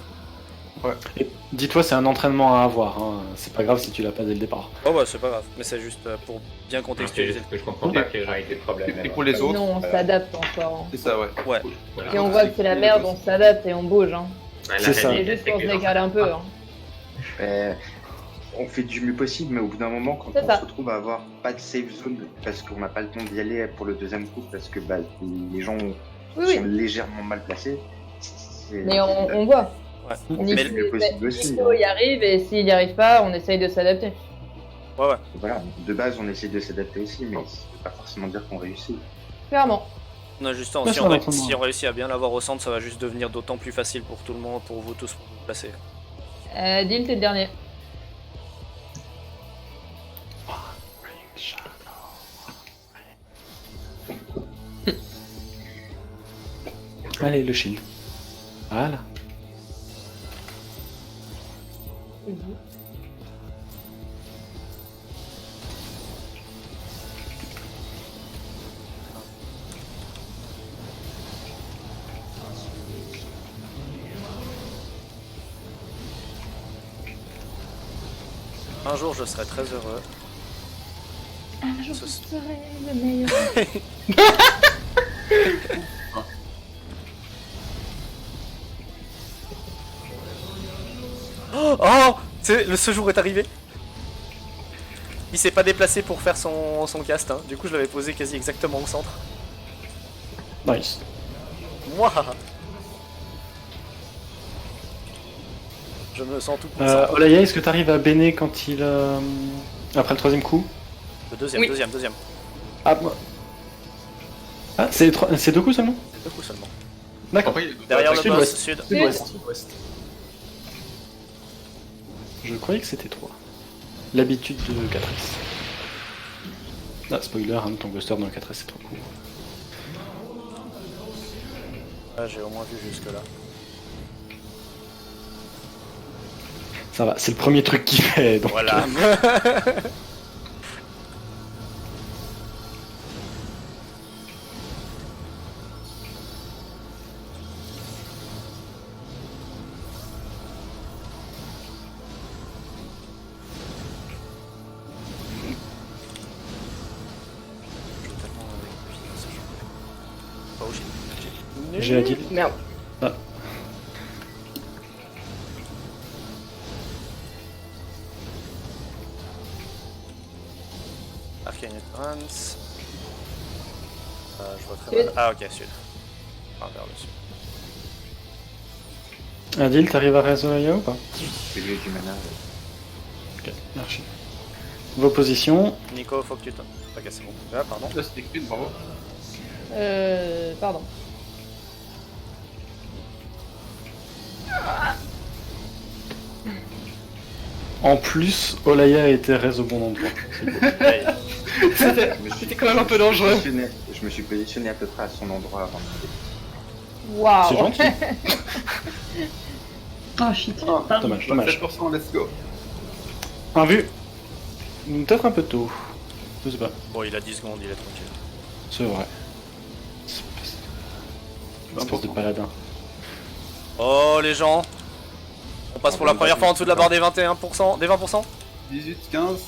S2: Et dis-toi, c'est un entraînement à avoir. Hein. C'est pas grave si tu l'as pas dès le départ.
S4: Oh bah c'est pas grave, mais c'est juste pour bien
S9: C'est
S4: contextualiser.
S9: juste que je comprends pas quel aurait été le problème.
S1: Et pour les autres,
S8: Sinon, on s'adapte encore.
S1: c'est ça, ouais.
S4: Ouais.
S9: Voilà.
S8: Si on voit que c'est la merde, on s'adapte et on bouge. Hein.
S9: Ouais, la
S2: C'est ça.
S8: C'est
S9: réalité,
S8: juste
S9: c'est
S8: pour se
S9: que-
S8: décaler un peu. Hein.
S7: On fait du mieux possible, mais au bout d'un moment, quand
S8: C'est
S7: on
S8: ça.
S7: se retrouve à avoir pas de safe zone parce qu'on n'a pas le temps d'y aller pour le deuxième coup, parce que bah, les gens
S8: Oui,
S7: sont
S8: oui.
S7: légèrement mal placés.
S8: Mais on voit.
S4: Ouais.
S7: On
S8: Nico,
S7: fait le mieux possible aussi.
S8: Nico y arrive et s'il y arrive pas, on essaye de s'adapter.
S4: Ouais, ouais.
S7: Voilà, de base, on essaie de s'adapter aussi, mais ça veut pas forcément dire qu'on réussit.
S8: Clairement.
S4: Non, justement,
S2: Ouais,
S4: si
S2: ça
S4: on,
S2: va,
S4: ré-
S2: autrement.
S4: si on réussit à bien l'avoir au centre, ça va juste devenir d'autant plus facile pour tout le monde, pour vous tous, pour vous placer.
S8: Deal, t'es le dernier.
S2: Allez, le shield. Voilà.
S4: Un jour, je serai très heureux.
S8: Un jour,
S4: Ce-
S8: je serai le meilleur.
S4: Oh, ce jour est arrivé. Il s'est pas déplacé pour faire son cast, hein. Du coup je l'avais posé quasi exactement au centre.
S2: Nice.
S4: Moi, je me sens tout puissant.
S2: Olaya, est-ce que t'arrives à Béné quand il. Après le troisième coup?
S4: Le deuxième,
S3: Oui.
S4: deuxième.
S2: Ah, ah c'est deux coups seulement?
S4: Deux coups seulement.
S2: D'accord.
S1: Après, il y a d'autres
S4: Derrière le
S1: attaques.
S4: boss, sud.
S2: Sud-ouest. Je croyais que c'était 3. L'habitude de 4S. Ah, spoiler, hein, ton ghoster dans le 4S c'est trop cool.
S4: Ah, j'ai au moins vu jusque là.
S2: Ça va, c'est le premier truc qu'il fait. Donc,
S4: Voilà. Oh shit.
S2: j'ai la deal.
S3: Merde.
S2: Ah.
S4: Arcane Trance. Je vois très
S8: Sud.
S4: mal. Ah ok, sud. Ah, vers le sud.
S2: Adil, t'arrives à résoudre ou pas?
S7: Payer du mana.
S2: Ok, merci. Vos positions.
S4: Nico, faut que tu te. Ok, c'est bon. Ah, pardon.
S1: Là, c'était clean, bravo.
S8: Pardon.
S2: En plus, Olaya était res au bon endroit.
S4: Ouais.
S3: C'était quand même un peu dangereux.
S7: Je me suis positionné à peu près à son endroit avant.
S8: Waouh.
S2: C'est gentil.
S5: Oh shit. Pardon.
S2: Dommage, dommage.
S1: 7%, let's go.
S2: Un vu. Peut-être un peu tôt. Je sais pas.
S4: Bon, il a 10 secondes, il est tranquille.
S2: C'est vrai. Espèce de paladin.
S4: Oh, les gens. On passe pour la première fois en dessous de la barre des 21%, des 20%.
S1: 18, 15,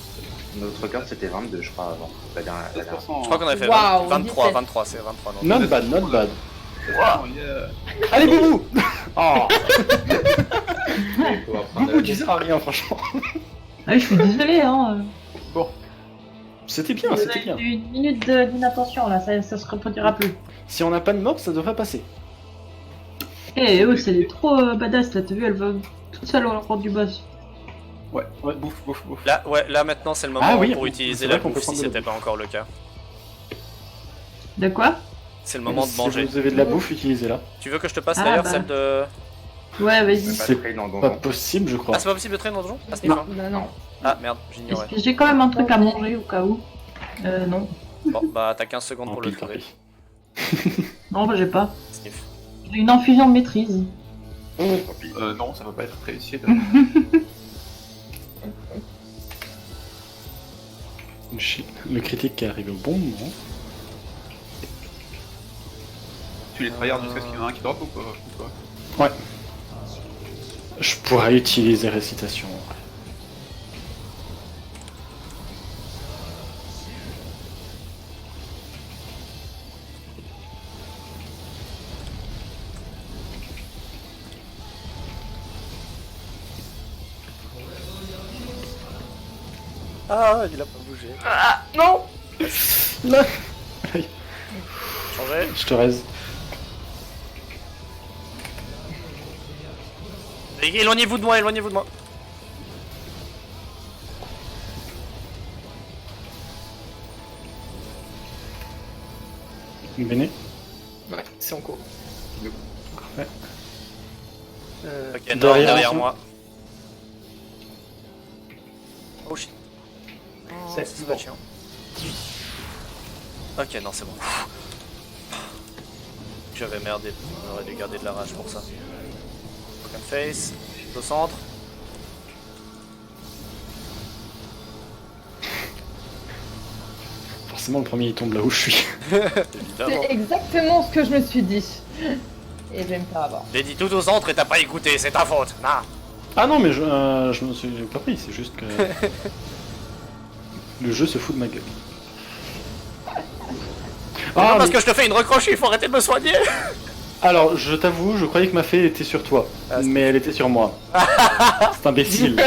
S7: Notre record c'était 22, je crois, avant. La dernière.
S1: 7%.
S4: Je crois qu'on avait fait
S8: Waouh,
S4: 23,
S8: 17.
S4: 23, c'est 23. Non.
S2: Not bad, not bad.
S1: Wow. Yeah.
S2: Allez, Boubou. Oh,
S9: Il faut apprendre
S2: Boubou, tu sers à rien, franchement.
S5: Ah, je suis désolé, hein.
S2: C'était bien,
S5: Vous
S2: c'était
S5: avez
S2: bien.
S5: eu une minute d'inattention là, ça se reproduira plus.
S2: Si on n'a pas de mort, ça devrait passer.
S5: Eh oh, c'est trop badass là, t'as vu, elle va toute seule au rang du boss.
S1: Ouais, bouffe.
S4: Là, ouais, là maintenant c'est le moment
S2: Ah oui,
S4: pour
S2: c'est
S4: utiliser
S2: vrai
S4: la
S2: qu'on peut
S4: bouffe si
S2: prendre de la
S4: c'était pas encore le cas.
S5: De quoi?
S4: C'est le moment de
S2: Si
S4: manger.
S2: vous avez de la bouffe, utilisez-la.
S4: Tu veux que je te passe
S5: Ah,
S4: d'ailleurs
S5: bah.
S4: celle de.
S5: Ouais, vas-y.
S2: C'est
S7: Pas de train dans le
S2: Pas
S7: donjon.
S2: possible, je crois.
S4: Ah, c'est pas possible de traîner dans le donjon à ce niveau
S8: Non, non.
S4: Ah merde,
S5: Est-ce
S4: j'ignorais.
S5: que j'ai quand même un truc à manger au cas où? Non.
S4: Bon, bah t'as 15 secondes
S2: Tant
S4: pour le
S2: pis, tant
S4: trouver.
S2: pis.
S5: Non, bah, j'ai pas.
S4: Sniff.
S5: J'ai une infusion de maîtrise.
S1: Non, ça va pas être réussi. Là.
S2: Le critique qui est arrivé au bon moment.
S1: Tu les tryhards jusqu'à ce qu'il y en a un qui drop ou pas?
S2: Je pourrais utiliser récitation.
S4: Ah, il a pas bougé.
S3: Non.
S2: Là,
S4: Changé.
S2: je te raise.
S4: Éloignez-vous de moi, éloignez-vous de moi.
S2: Béné.
S3: Ouais, c'est en cours.
S2: Parfait.
S4: Ok, non,
S2: Derrière,
S4: derrière
S2: attention.
S4: moi. Oh shit.
S3: C'est
S4: C'est
S3: bon.
S4: pas chiant. Ok, non, c'est bon. J'avais merdé, on aurait dû garder de la rage pour ça. Pokémon Face, au centre.
S2: Forcément, le premier il tombe là où je suis.
S4: Évidemment.
S8: C'est exactement ce que je me suis dit. Et je vais me faire avoir.
S4: J'ai dit tout au centre et t'as pas écouté, c'est ta faute. Non.
S2: Ah non, mais je me suis pas pris, c'est juste que. Le jeu se fout de ma gueule.
S4: Non,
S2: Ah,
S4: parce
S2: mais-
S4: que je te fais une recrochée, il faut arrêter de me soigner.
S2: Alors, je t'avoue, je croyais que ma fée était sur toi,
S4: Ah, c'est-
S2: mais elle était sur moi. C'est imbécile.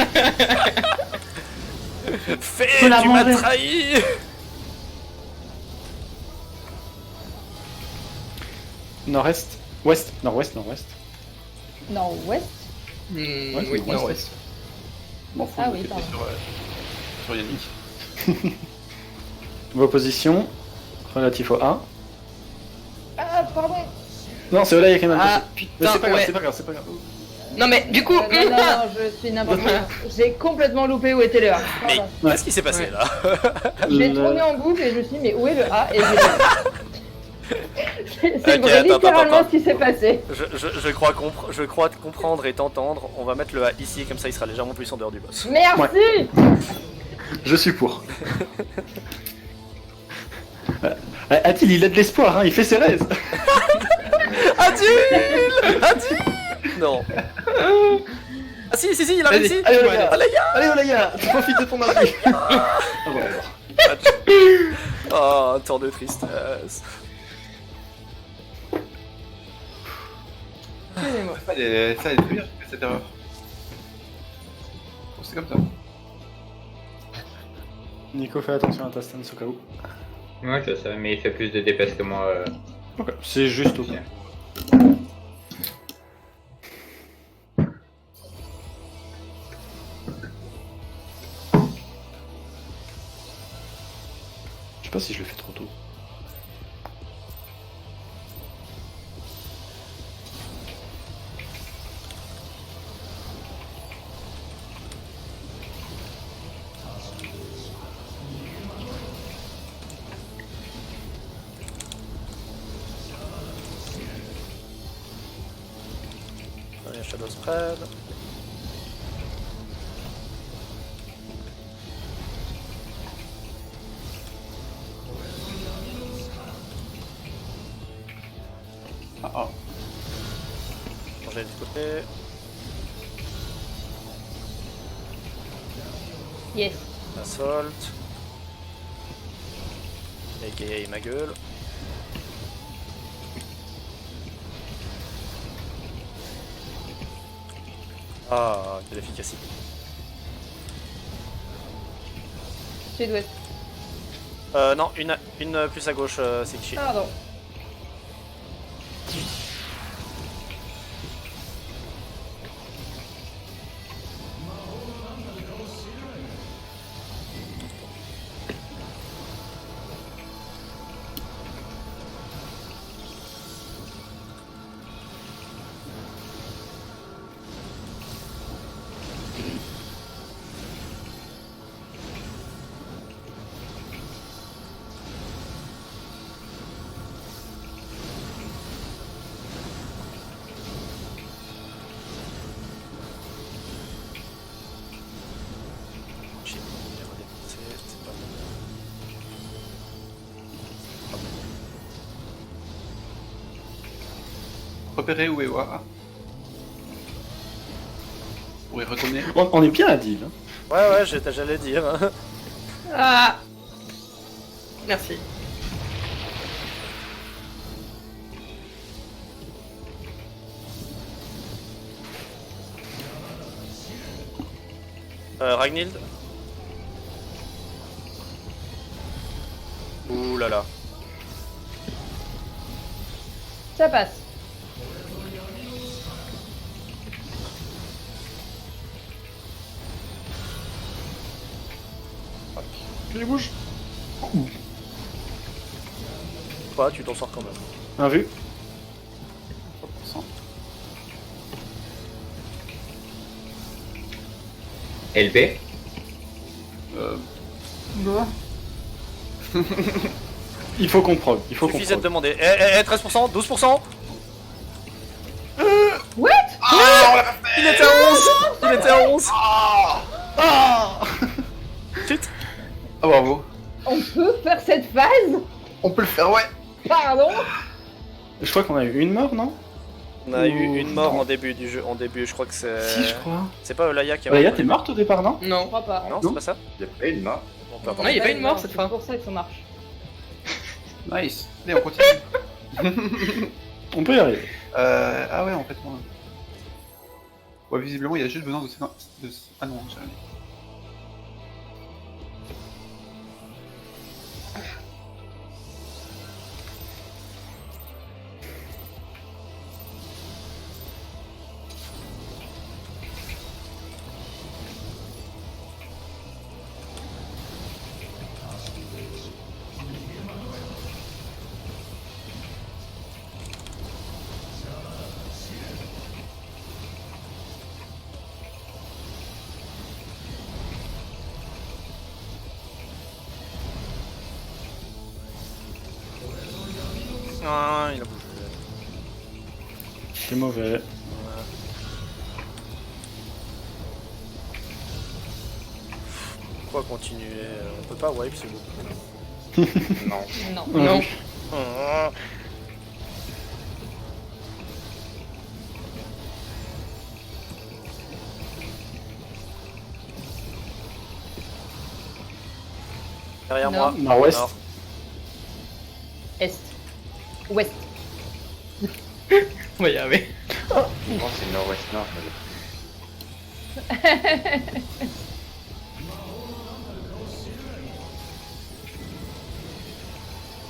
S4: Fais,
S5: Faut la
S4: tu m'as
S5: manger.
S4: trahi.
S2: Nord-est, ouest, nord-ouest, nord-ouest.
S8: Nord-ouest.
S2: Ouais,
S3: Oui,
S2: c'est
S3: nord-ouest.
S1: Je m'en fous,
S8: Ah
S1: je
S8: oui,
S1: vais
S8: pardon.
S1: sur Yannick.
S2: Vos positions relatifs au A.
S8: Ah, pardon.
S2: Non, c'est Olaya qui m'a
S3: Ah
S2: Mais
S3: putain,
S2: c'est pas grave,
S3: ouais.
S2: c'est pas grave, c'est pas grave.
S3: Non mais du coup,
S8: Non, je suis n'importe quoi. J'ai complètement loupé où était le A.
S4: Mais
S8: Pardon.
S4: qu'est-ce qui s'est passé
S3: Ouais.
S4: là?
S8: J'ai
S2: Le-
S8: tourné en boucle et je me suis dit, mais où est le A? Et c'est
S4: Ok,
S8: vrai,
S4: attends,
S8: littéralement
S4: attends.
S8: ce qui s'est passé.
S4: Je crois comprendre et t'entendre. On va mettre le A ici, comme ça il sera légèrement plus en dehors du boss.
S8: Merci.
S2: Je suis pour. A-t-il, il a de l'espoir, hein, il fait ses rêves.
S4: Adil! Adil! Non. Ah si, il arrive
S3: Vas-y,
S4: ici!
S2: allez, Olaya.
S4: Olaya!
S2: Allez Olaya, tu profites de ton appui. Ah, voilà.
S4: Oh, un tour de tristesse.
S8: Excusez-moi.
S1: Ça, elle est très bien, j'ai fait cette erreur. Bon, c'est comme ça.
S2: Nico, fais attention à ta stance au cas où.
S9: Ouais, je sais, mais il fait plus de DPS que moi.
S2: Ok, c'est juste au cas. pas si je le fais trop tôt.
S4: Allez, Shadow Spread.
S1: Ah, ah.
S4: Changer du côté.
S8: Yes.
S4: Assault. AKA ma gueule. Ah, quelle efficacité.
S8: Sud-ouest.
S4: Non, une plus à gauche, c'est Kishi.
S8: Pardon.
S4: J'ai redépensé, c'est pas bon.
S1: Repérer où est Wa. Pour y retourner.
S2: On est bien à deal. Hein.
S4: Ouais, j'allais dire.
S3: Ah. Merci.
S4: Ragnhild. Ouh là là.
S8: Ça passe.
S2: Je les bouge.
S4: Quoi, tu t'en sors quand même.
S2: Un vu.
S1: 3%.
S9: LB.
S5: Bon.
S2: Il faut comprendre. Il faut
S4: Suffisait de
S2: comprendre.
S4: demander. 13%, 12%.
S8: What?
S4: Il était à 11. Il était à 11. Chut.
S1: Ah bravo.
S8: On peut faire cette phase?
S1: On peut le faire, ouais.
S8: Pardon?
S2: Je crois qu'on a eu une mort, non?
S4: On a eu
S2: Ouh,
S4: une mort
S2: non.
S4: en début du jeu. En début, je crois que c'est.
S2: Si, je crois.
S4: C'est pas Olaya qui a
S2: Olaya,
S4: mort.
S2: t'es morte au départ, non?
S8: Je
S3: Non.
S8: crois pas.
S4: Non,
S2: Non.
S4: c'est pas ça.
S7: Il y a pas une mort.
S4: Bon, peu importe.
S3: Non, il y a pas une mort cette fois.
S8: C'est pour ça que ça marche.
S1: Nice. Allez, on continue.
S2: On peut y arriver.
S1: Ah ouais, en fait, moi. Ouais, visiblement, il y a juste besoin de... Ah non, j'ai rien dit.
S4: Ah, il a bougé.
S2: C'est mauvais.
S4: Pourquoi continuer? On peut pas wipe, c'est bon.
S7: Non.
S8: Non.
S3: Non.
S4: Ah. Derrière moi.
S2: Nord-ouest.
S4: Nord.
S8: Est. Ouest.
S3: On va y arriver.
S7: Souvent, c'est nord-ouest nord.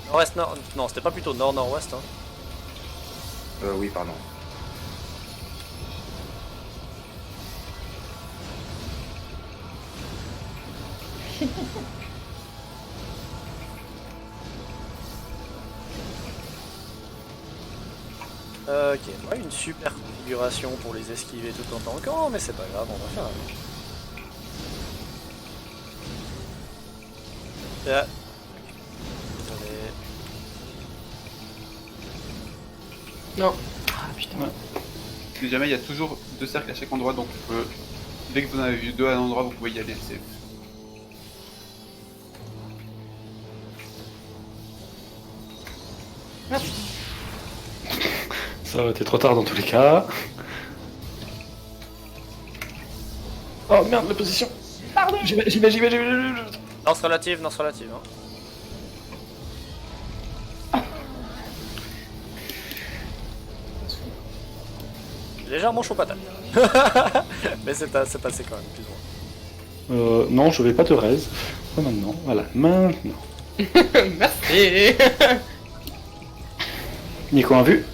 S4: Nord-ouest, nord. Non, c'était pas plutôt nord-nord-ouest. Hein.
S7: Oui, pardon.
S4: Ok, ouais, une super configuration pour les esquiver tout en tankant, mais c'est pas grave, on va faire avec. Ah. Désolé.
S3: Non. Ah putain.
S1: Si jamais, il y a toujours 2 cercles à chaque endroit, donc dès que vous en avez vu 2 à un endroit, vous pouvez y aller, c'est...
S2: Ça va, t'es trop tard dans tous les cas. Oh merde, la position.
S8: Pardon.
S2: J'y vais.
S4: Lance relative, hein. Légèrement chaud patate. Mais c'est passé quand même, plus ou moins.
S2: Non, je vais pas te raise. Pas maintenant, voilà, maintenant.
S3: Merci.
S2: Nico a vu.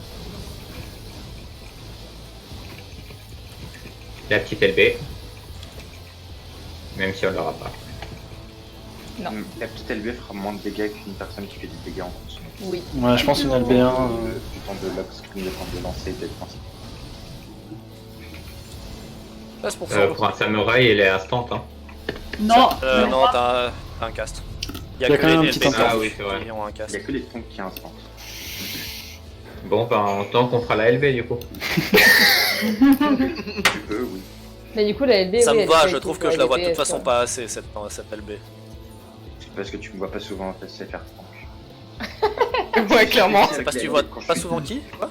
S9: La petite LB. Même si on l'aura pas.
S8: Non.
S7: La petite LB fera moins de dégâts qu'une personne qui fait des dégâts en continu.
S8: Oui.
S2: Ouais, je pense une LB1.
S7: Du temps de lock screen, le temps de lancer et d'être principal.
S4: Passe pour ça.
S9: Pour un samouraï, elle est instant. Hein.
S5: Non,
S4: Non, t'as un cast.
S2: Il y a quand même un petit
S4: LB
S2: temps.
S9: Ah oui, c'est vrai.
S4: qui ont un
S7: Il
S4: cast.
S7: n'y a que les tonks qui instant.
S9: Bon, ben, en tant qu'on fera la LB du coup.
S7: Tu peux, oui.
S8: Mais du coup, la LB,
S4: Ça
S8: oui,
S4: me
S8: elle
S4: va,
S8: fait
S4: je
S8: tout
S4: trouve
S8: pour
S4: que je la vois de
S8: les
S4: toute
S8: DPS,
S4: façon
S8: quoi.
S4: pas assez cette LB.
S7: C'est parce que tu me vois pas souvent en fait, c'est faire tank.
S3: Ouais, clairement.
S4: C'est parce que tu vois pas souvent qui quoi.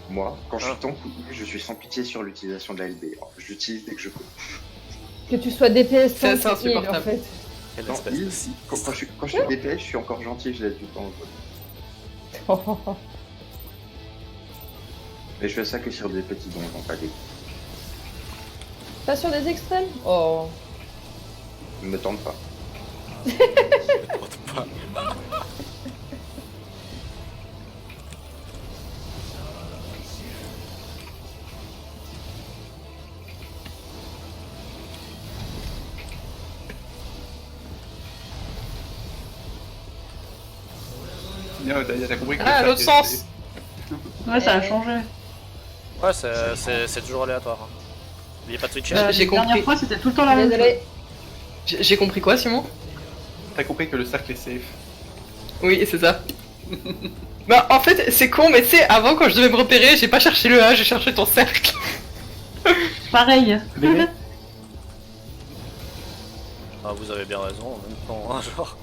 S7: Moi, quand je
S4: Ah.
S7: suis tank, je suis sans pitié sur l'utilisation de la LB. Alors, j'utilise dès que je peux.
S8: Que tu sois DPS
S3: C'est
S8: sans heal, en
S3: insupportable.
S8: fait.
S4: Quelle
S7: Non,
S4: espèce de
S7: il-
S4: si.
S7: quand je suis DPS, je suis encore gentil, je laisse du temps. Mais je fais ça que sur des petits donjons, pas des.
S8: Pas sur des extrêmes. Oh.
S7: Ne me tente pas.
S1: Bien, t'as compris que...
S3: Ah,
S1: le
S3: l'autre
S1: cercle,
S3: sens.
S5: ouais, ça a changé.
S4: Ouais, c'est toujours aléatoire. Hein. N'oubliez pas de switcher.
S3: J'ai
S5: La dernière
S3: compris.
S5: fois, c'était tout le temps la même chose.
S8: Désolé.
S3: J'ai compris quoi, Simon?
S1: T'as compris que le cercle est safe.
S3: Oui, c'est ça. Bah, en fait, c'est con, mais tu sais, avant, quand je devais me repérer, j'ai pas cherché le A, j'ai cherché ton cercle.
S5: Pareil.
S4: Ah, vous avez bien raison, en même temps, hein, genre.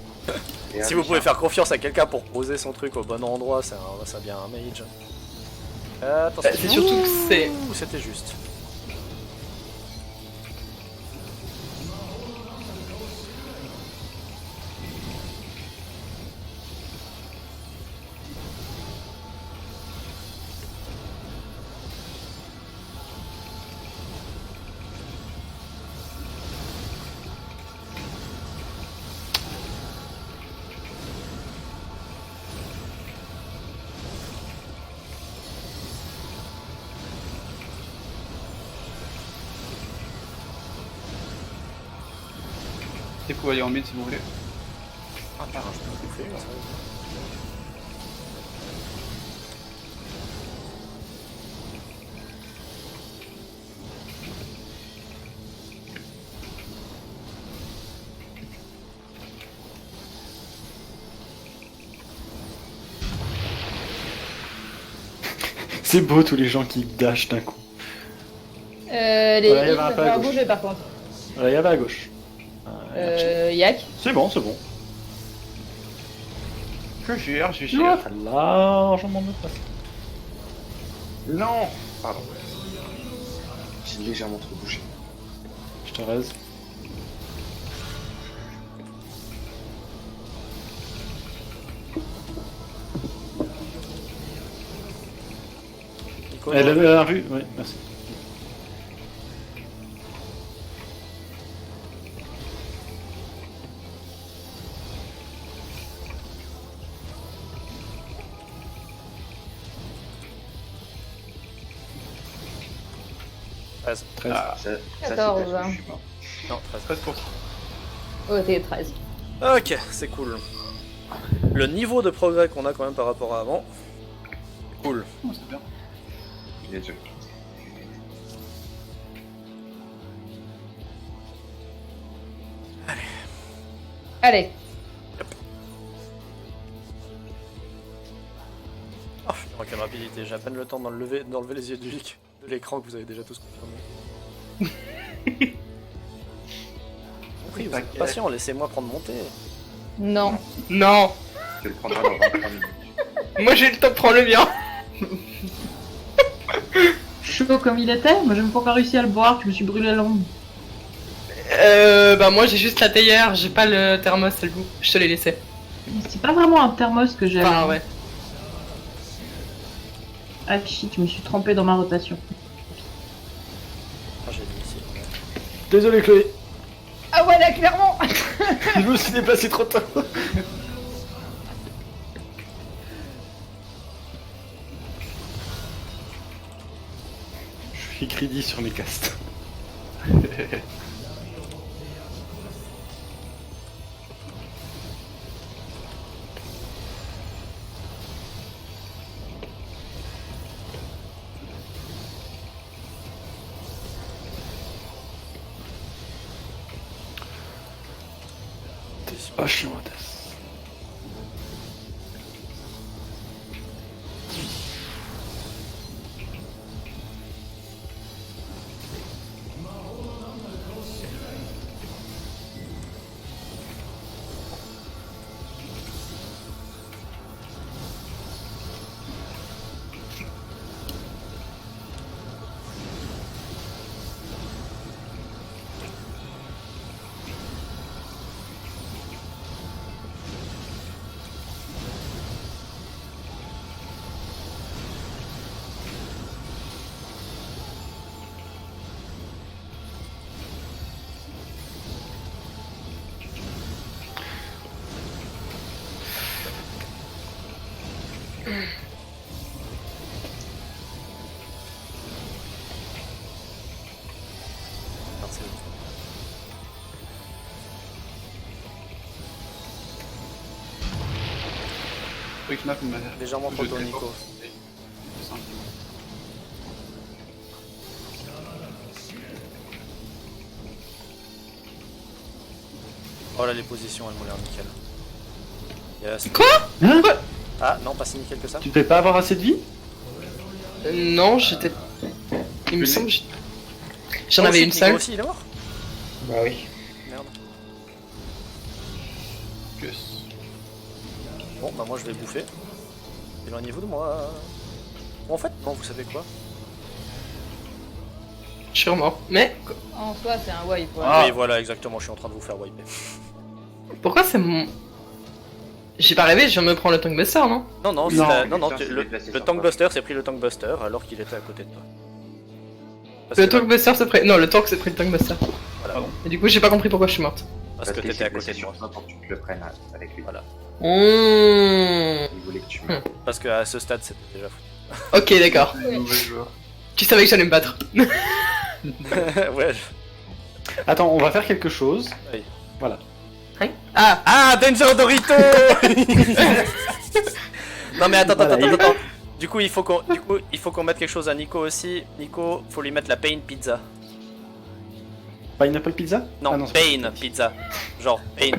S7: Et
S4: Si vous pouvez faire confiance à quelqu'un pour poser son truc au bon endroit, ça devient un mage. Attention.
S3: C'est surtout que c'est.
S4: Ouh, c'était juste.
S1: Et vous pouvez aller en mid si vous voulez.
S4: Ah, putain, je peux bouffer, là, ça va.
S2: C'est beau tous les gens qui dashent d'un coup.
S8: Les
S2: Ouais, il y
S8: heals,
S2: avait un
S8: va
S2: peu à
S8: falloir
S2: gauche.
S8: bouger par contre.
S2: Il y avait à gauche.
S8: Yak.
S2: C'est bon, c'est bon.
S1: Je gère.
S2: Largement mieux passé.
S7: Non. Pardon. J'ai légèrement trop bougé.
S2: Je te raise.
S4: Nico,
S2: Elle avait la vue. Oui, merci.
S4: Treize.
S2: 13.
S7: Ça, c'est
S8: 14,
S7: parce que
S8: hein.
S7: je suis mort.
S4: Non, 13.
S1: 13%.
S8: Oh, t'es 13.
S4: Ok, c'est cool. Le niveau de progrès qu'on a quand même par rapport à avant. Cool.
S1: Oh, c'est bien.
S7: Désolé.
S8: Allez.
S4: Oh, je suis en rapidité, j'ai à peine le temps d'enlever les yeux de l'écran que vous avez déjà tous confirmé. Oui, vous êtes patient, laissez-moi prendre mon thé.
S8: Non.
S3: Non.
S7: Tu le prendras dans 23 minutes.
S3: Moi j'ai eu le temps de prendre le mien.
S5: Chaud comme il était, moi j'ai même pas encore réussi à le boire, je me suis brûlé la langue.
S3: Bah moi j'ai juste la théière, j'ai pas le thermos, c'est le goût. Je te l'ai laissé.
S5: C'est pas vraiment un thermos que j'ai.
S3: Enfin ouais.
S5: Ah shit, je me suis trompée dans ma rotation.
S4: Ah, j'ai mis ici.
S2: Désolé Chloé,
S8: Ah ouais, là, clairement.
S2: je me suis déplacé trop tard. Je suis greedy sur mes castes. Ah, je suis modeste.
S4: Merci.
S1: Quick map, une manière.
S4: Légèrement trop tôt, Nico. Oh là, les positions, elles m'ont l'air nickel. Yes.
S3: Quoi?
S2: Hein?
S4: Ah, non, pas si nickel que ça.
S2: Tu devais pas avoir assez de vie?
S3: Non, j'étais. Il me semble que j'en
S4: Oh,
S3: avais
S4: shit,
S3: une
S4: Nico
S3: seule.
S4: aussi, il est mort.
S6: Bah oui.
S4: Merde.
S1: Gus.
S4: Bon, bah moi je vais bouffer. Éloignez-vous de moi. Bon, en fait, non, vous savez quoi?
S3: Sûrement. Mais
S8: En soi, c'est un wipe. Ouais.
S4: Oui, voilà, exactement, je suis en train de vous faire wiper.
S3: pourquoi c'est mon. J'ai pas rêvé, je viens de me prendre le Tankbuster, non?
S4: Non, non,
S2: Non,
S4: le Tankbuster s'est pris le Tankbuster alors qu'il était à côté de toi. Parce
S3: Le
S4: que là-
S3: Tankbuster s'est pris. Non, le tank s'est pris le Tankbuster.
S4: Voilà.
S3: Et du coup, j'ai pas compris pourquoi je suis morte.
S4: Parce que
S7: qu'il
S4: t'étais à
S7: s'est
S4: côté
S7: placé
S4: de moi.
S7: sur toi pour que tu te le prennes avec lui.
S4: Voilà.
S3: Mmh.
S7: Il voulait que tu meurs.
S4: Parce qu'à ce stade, c'était déjà fou.
S3: Ok, d'accord.
S1: Mauvais joueur.
S3: Tu savais que j'allais me battre.
S4: Ouais.
S2: Attends, on va faire quelque chose.
S4: Oui.
S2: Voilà.
S3: Ah.
S4: Ah, Danger Dorito. Non mais attends. Du coup, il faut qu'on mette quelque chose à Nico aussi. Nico, faut lui mettre la Pain Pizza.
S2: Pineapple pizza?
S4: Non,
S2: Ah non, c'est pas
S4: Pain Pizza. Genre Pain,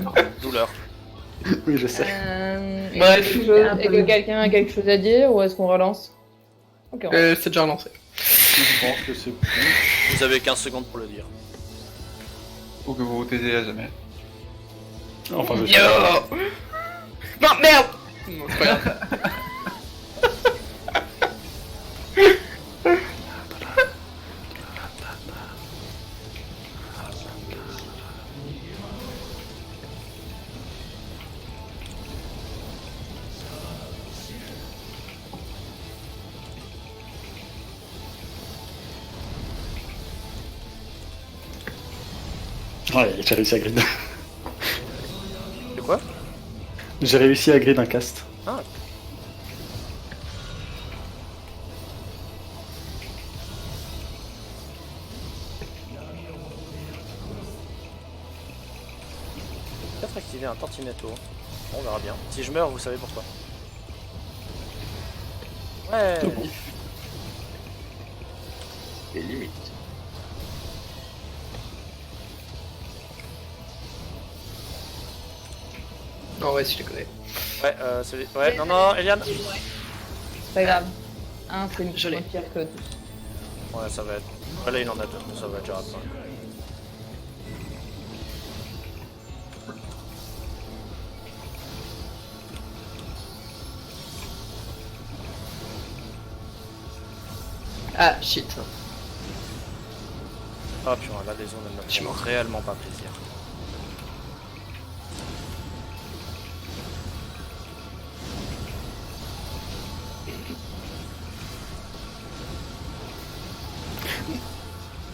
S4: douleur.
S2: Oui, je sais.
S3: Bref.
S8: Et que quelqu'un a quelque chose à dire ou est-ce qu'on relance? Ok, on relance.
S3: C'est déjà relancé.
S2: Je pense que c'est bon.
S4: Vous avez 15 secondes pour le dire.
S1: Ou que vous vous taisez à jamais.
S2: Enfin, je sais.
S3: Yo. Non, merde. Non, c'est pas grave.
S2: Ouais, j'ai réussi à grid.
S4: De quoi?
S2: J'ai réussi à grid un cast.
S4: Ah. Peut-être activer un Tortinetto. Bon, on verra bien. Si je meurs, vous savez pourquoi. Ouais.
S3: Non, ouais, si je les connais.
S4: Ouais, celui. Ouais, non, Eliane.
S8: C'est pas grave. Un, c'est
S3: Je l'ai.
S8: moins pire que deux.
S4: Ouais, ça va être. Ouais, là, il en a deux, ça va être déjà rapide.
S3: Ah, shit.
S4: Ah, puis là, les zones, elles
S3: Je
S4: me
S3: suis
S4: font réellement pas plaisir.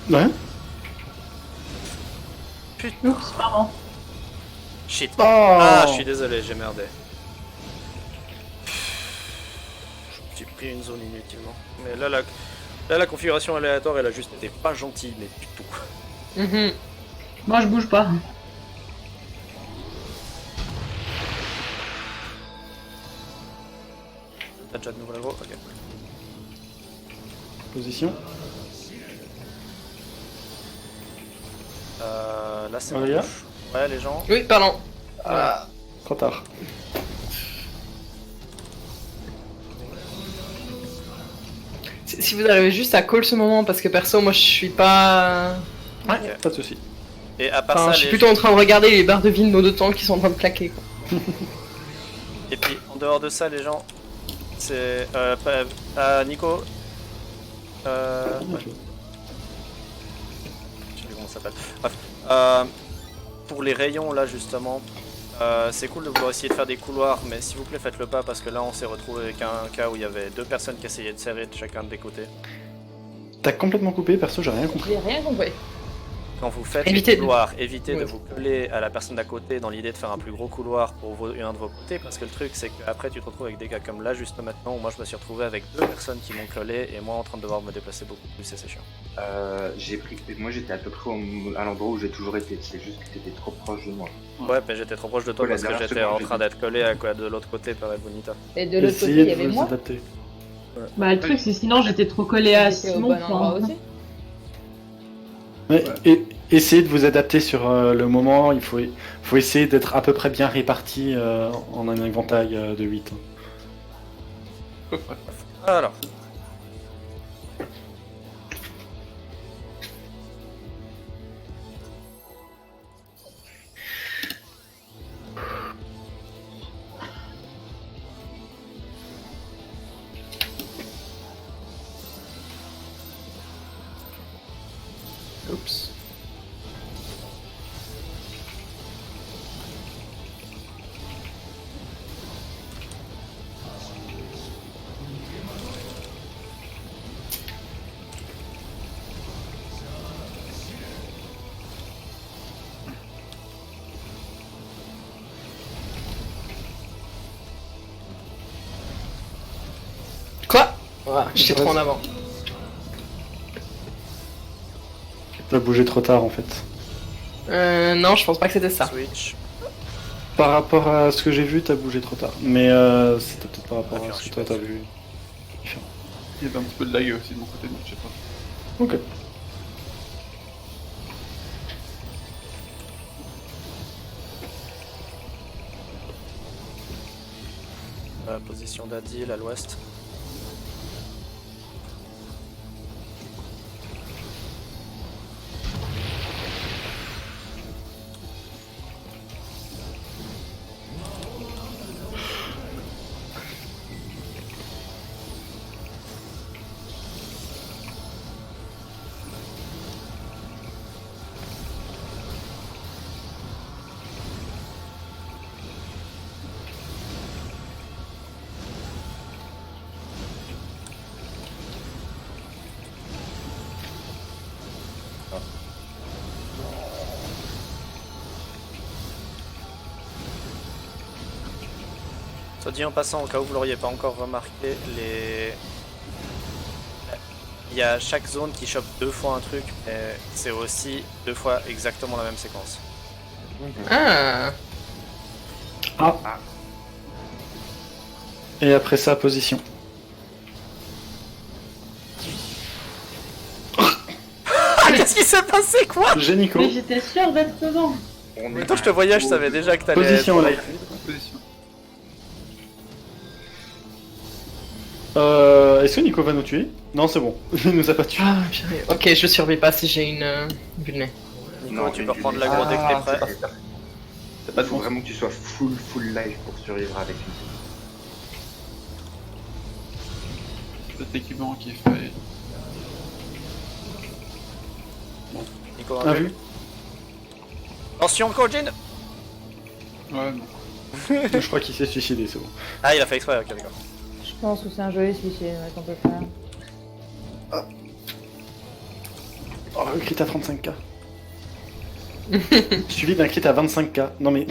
S2: Ouais.
S4: Putain.
S5: Oups, pardon.
S4: Shit.
S2: Oh.
S4: Ah, je suis désolé, j'ai merdé. J'ai pris une zone inutilement. Mais là, la configuration aléatoire, elle a juste été pas gentille, mais du tout.
S3: Mhm.
S5: Moi, je bouge pas.
S4: T'as déjà de nouveau l'aggro? Ok.
S2: Position.
S4: Là, c'est
S2: Aurélia?
S4: rouge. Ouais, les gens.
S3: Oui, pardon.
S2: Trop tard.
S3: Si vous arrivez juste à call ce moment, parce que perso, moi je suis pas.
S2: Ouais, pas de soucis.
S4: Et à part
S3: Enfin,
S4: ça,
S3: je suis
S4: les-
S3: plutôt en train de regarder les barres de vie de nos deux tanks qui sont en train de claquer. Quoi.
S4: Et puis, en dehors de ça, les gens, c'est... Nico... Ouais. Je sais plus comment ça s'appelle. Bref. Pour les rayons, là, justement, c'est cool de vouloir essayer de faire des couloirs, mais s'il vous plaît, faites-le pas, parce que là, on s'est retrouvé avec un cas où il y avait deux personnes qui essayaient de serrer de chacun des côtés.
S2: T'as complètement coupé, perso, j'ai rien compris.
S8: J'ai rien compris.
S4: Quand vous faites
S3: Évitez
S4: les
S3: de-
S4: couloirs, évitez de
S3: Ouais.
S4: vous coller à la personne d'à côté dans l'idée de faire un plus gros couloir pour un de vos côtés, parce que le truc c'est qu'après tu te retrouves avec des cas comme là juste maintenant où moi je me suis retrouvé avec deux personnes qui m'ont collé et moi en train de devoir me déplacer beaucoup plus et c'est chiant.
S7: Moi j'étais à peu près à l'endroit où j'ai toujours été, c'est juste que t'étais trop proche de moi.
S4: Ouais, mais j'étais trop proche de toi
S7: Ouais, la
S4: parce que
S7: dernière
S4: j'étais
S7: seconde,
S4: en
S7: j'ai
S4: train
S7: dit.
S4: d'être collé à quoi de l'autre côté par Bonita.
S8: Et de l'autre côté,
S2: Essayez
S8: il y
S2: de
S8: avait
S2: vous
S8: moi.
S2: adapter.
S5: Bah, le truc, c'est sinon j'étais trop collé à
S8: J'étais au
S5: Simon.
S8: bon endroit
S5: quoi.
S8: aussi.
S2: Ouais, et essayez de vous adapter sur le moment, il faut essayer d'être à peu près bien réparti en un éventail de 8.
S4: Alors,
S3: Oups. Quoi? Voilà, j'étais trop en avant.
S2: T'as bougé trop tard en fait.
S3: Non, je pense pas que c'était ça.
S4: switch.
S2: Par rapport à ce que j'ai vu, t'as bougé trop tard. Mais c'était peut-être par rapport
S4: Ok,
S2: à
S4: je
S2: ce
S4: suis
S2: que toi t'as
S4: pas
S2: vu.
S1: Il y avait un petit peu de lag aussi de mon côté, donc je sais pas.
S2: Ok.
S4: Position d'Adil à l'ouest. Soit dit en passant, au cas où vous l'auriez pas encore remarqué, il y a chaque zone qui chope deux fois un truc, mais c'est aussi deux fois exactement la même séquence.
S3: Ah.
S2: Ah. Et après ça, position.
S4: Qu'est-ce qui s'est passé quoi?
S2: J'ai Nico.
S5: Mais j'étais sûre d'être devant.
S4: Mais toi je te voyais, je savais déjà que t'allais
S2: Position
S4: être...
S2: là.
S1: Position.
S2: Est-ce que Nico va nous tuer? Non, c'est bon. Il nous a pas tué.
S3: Ah, purée. Ok, je survis pas si j'ai une vulnée.
S4: Nico,
S7: Non,
S4: tu
S7: une
S4: peux reprendre
S7: vulnée.
S4: l'aggro dès que t'es prêt.
S1: T'as pas
S7: Il
S1: de
S7: faut
S1: bon.
S7: vraiment que tu sois full life pour survivre avec une
S1: Cet équipement qui fait.
S4: Nico,
S2: Un
S4: un
S2: vu.
S4: vu. Attention, Kojin.
S1: Ouais, non.
S2: Je crois qu'il s'est suicidé, c'est bon.
S4: Ah, il a fait exprès, ok, d'accord.
S8: Je pense que c'est un joli suicide ouais, qu'on peut faire.
S2: Oh, le crit à 35k. Suivi d'un crit à 25k. Non mais.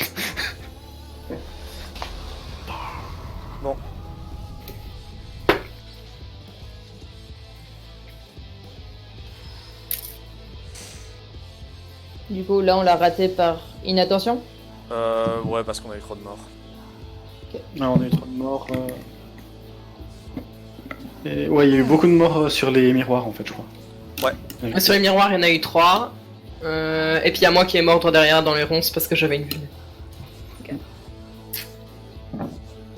S8: Du coup, là, on l'a raté par inattention.
S4: Ouais, parce qu'on a eu trop de morts.
S2: Non, on a eu trop de morts. Et... Ouais, il y a eu beaucoup de morts sur les miroirs en fait, je crois.
S4: Ouais.
S3: Sur les miroirs, il y en a eu 3. Et puis il y a moi qui est mort derrière dans les ronces parce que j'avais une vulnée.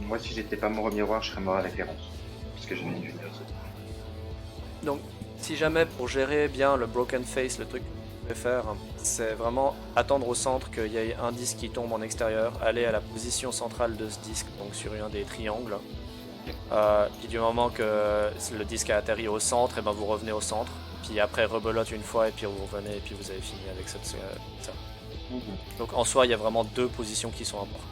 S7: Moi, si j'étais pas mort au miroir, je serais mort avec les ronces. Parce que j'en ai une vulnée aussi.
S4: Donc, si jamais pour gérer bien le broken face, le truc que vous pouvez faire, c'est vraiment attendre au centre qu'il y ait un disque qui tombe en extérieur, aller à la position centrale de ce disque, donc sur un des triangles. Puis du moment que le disque a atterri au centre, et ben vous revenez au centre. Puis après rebelote une fois et puis vous revenez et puis vous avez fini avec ça. Donc en soi, il y a vraiment deux positions qui sont importantes.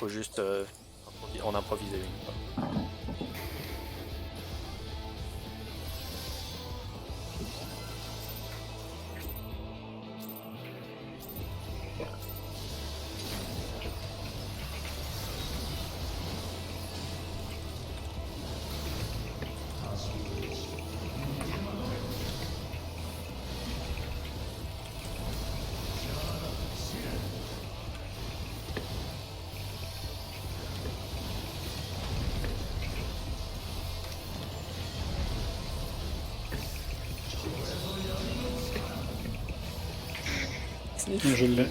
S4: Faut juste en improviser une.
S2: Je l'ai.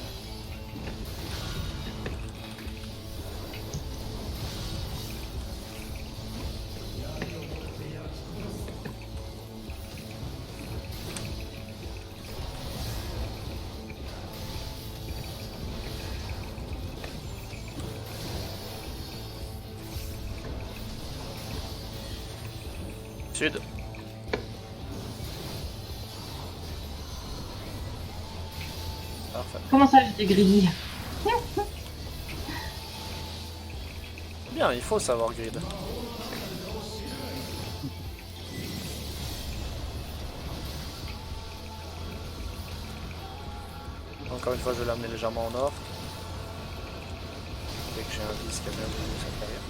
S4: Sud. Parfait.
S5: Comment ça, j'étais greedy?
S4: Bien, il faut savoir grid. Encore une fois, je vais l'amener légèrement au nord. Dès que j'ai un disque à bien de s'intérieur.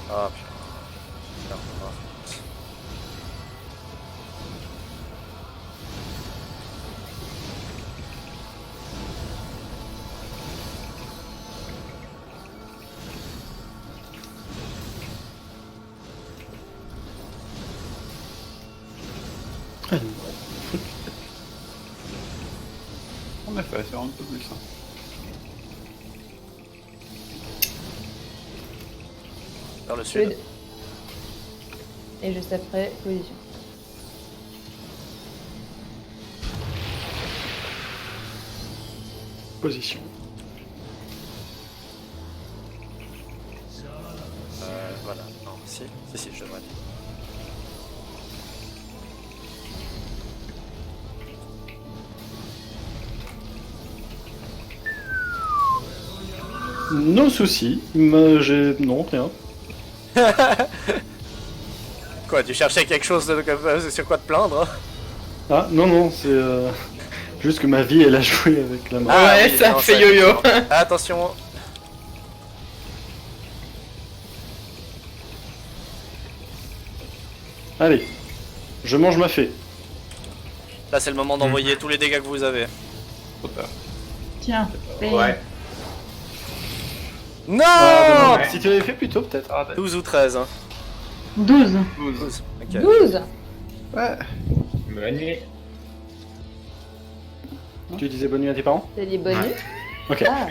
S4: Ah putain. Merde, on va.
S1: En effet, c'est un peu plus simple.
S4: Vers le sud.
S8: Sud. Et juste après, position.
S2: Position.
S4: Voilà. Non, si, je devrais.
S2: No souci. J'ai. Non, rien.
S4: Quoi, tu cherchais quelque chose sur quoi te plaindre hein?
S2: Ah, non, non, c'est. Juste que ma vie, elle a joué avec la mort.
S3: Ah ouais, ça
S4: non,
S3: fait yo-yo.
S4: Attention.
S2: Allez. Je mange ma fée.
S4: Là, c'est le moment d'envoyer tous les dégâts que vous avez.
S1: Trop tard.
S5: Tiens, paye.
S7: Ouais.
S4: Non
S2: Ah, si tu l'avais fait plus tôt, peut-être.
S1: Ah,
S4: 12 ou 13. Hein.
S5: 12.
S1: 12.
S4: Ok.
S8: 12.
S1: Ouais.
S6: Bonne nuit.
S2: Tu disais bonne nuit à tes parents?
S8: C'est des bonus.
S2: Ok.
S8: Ah.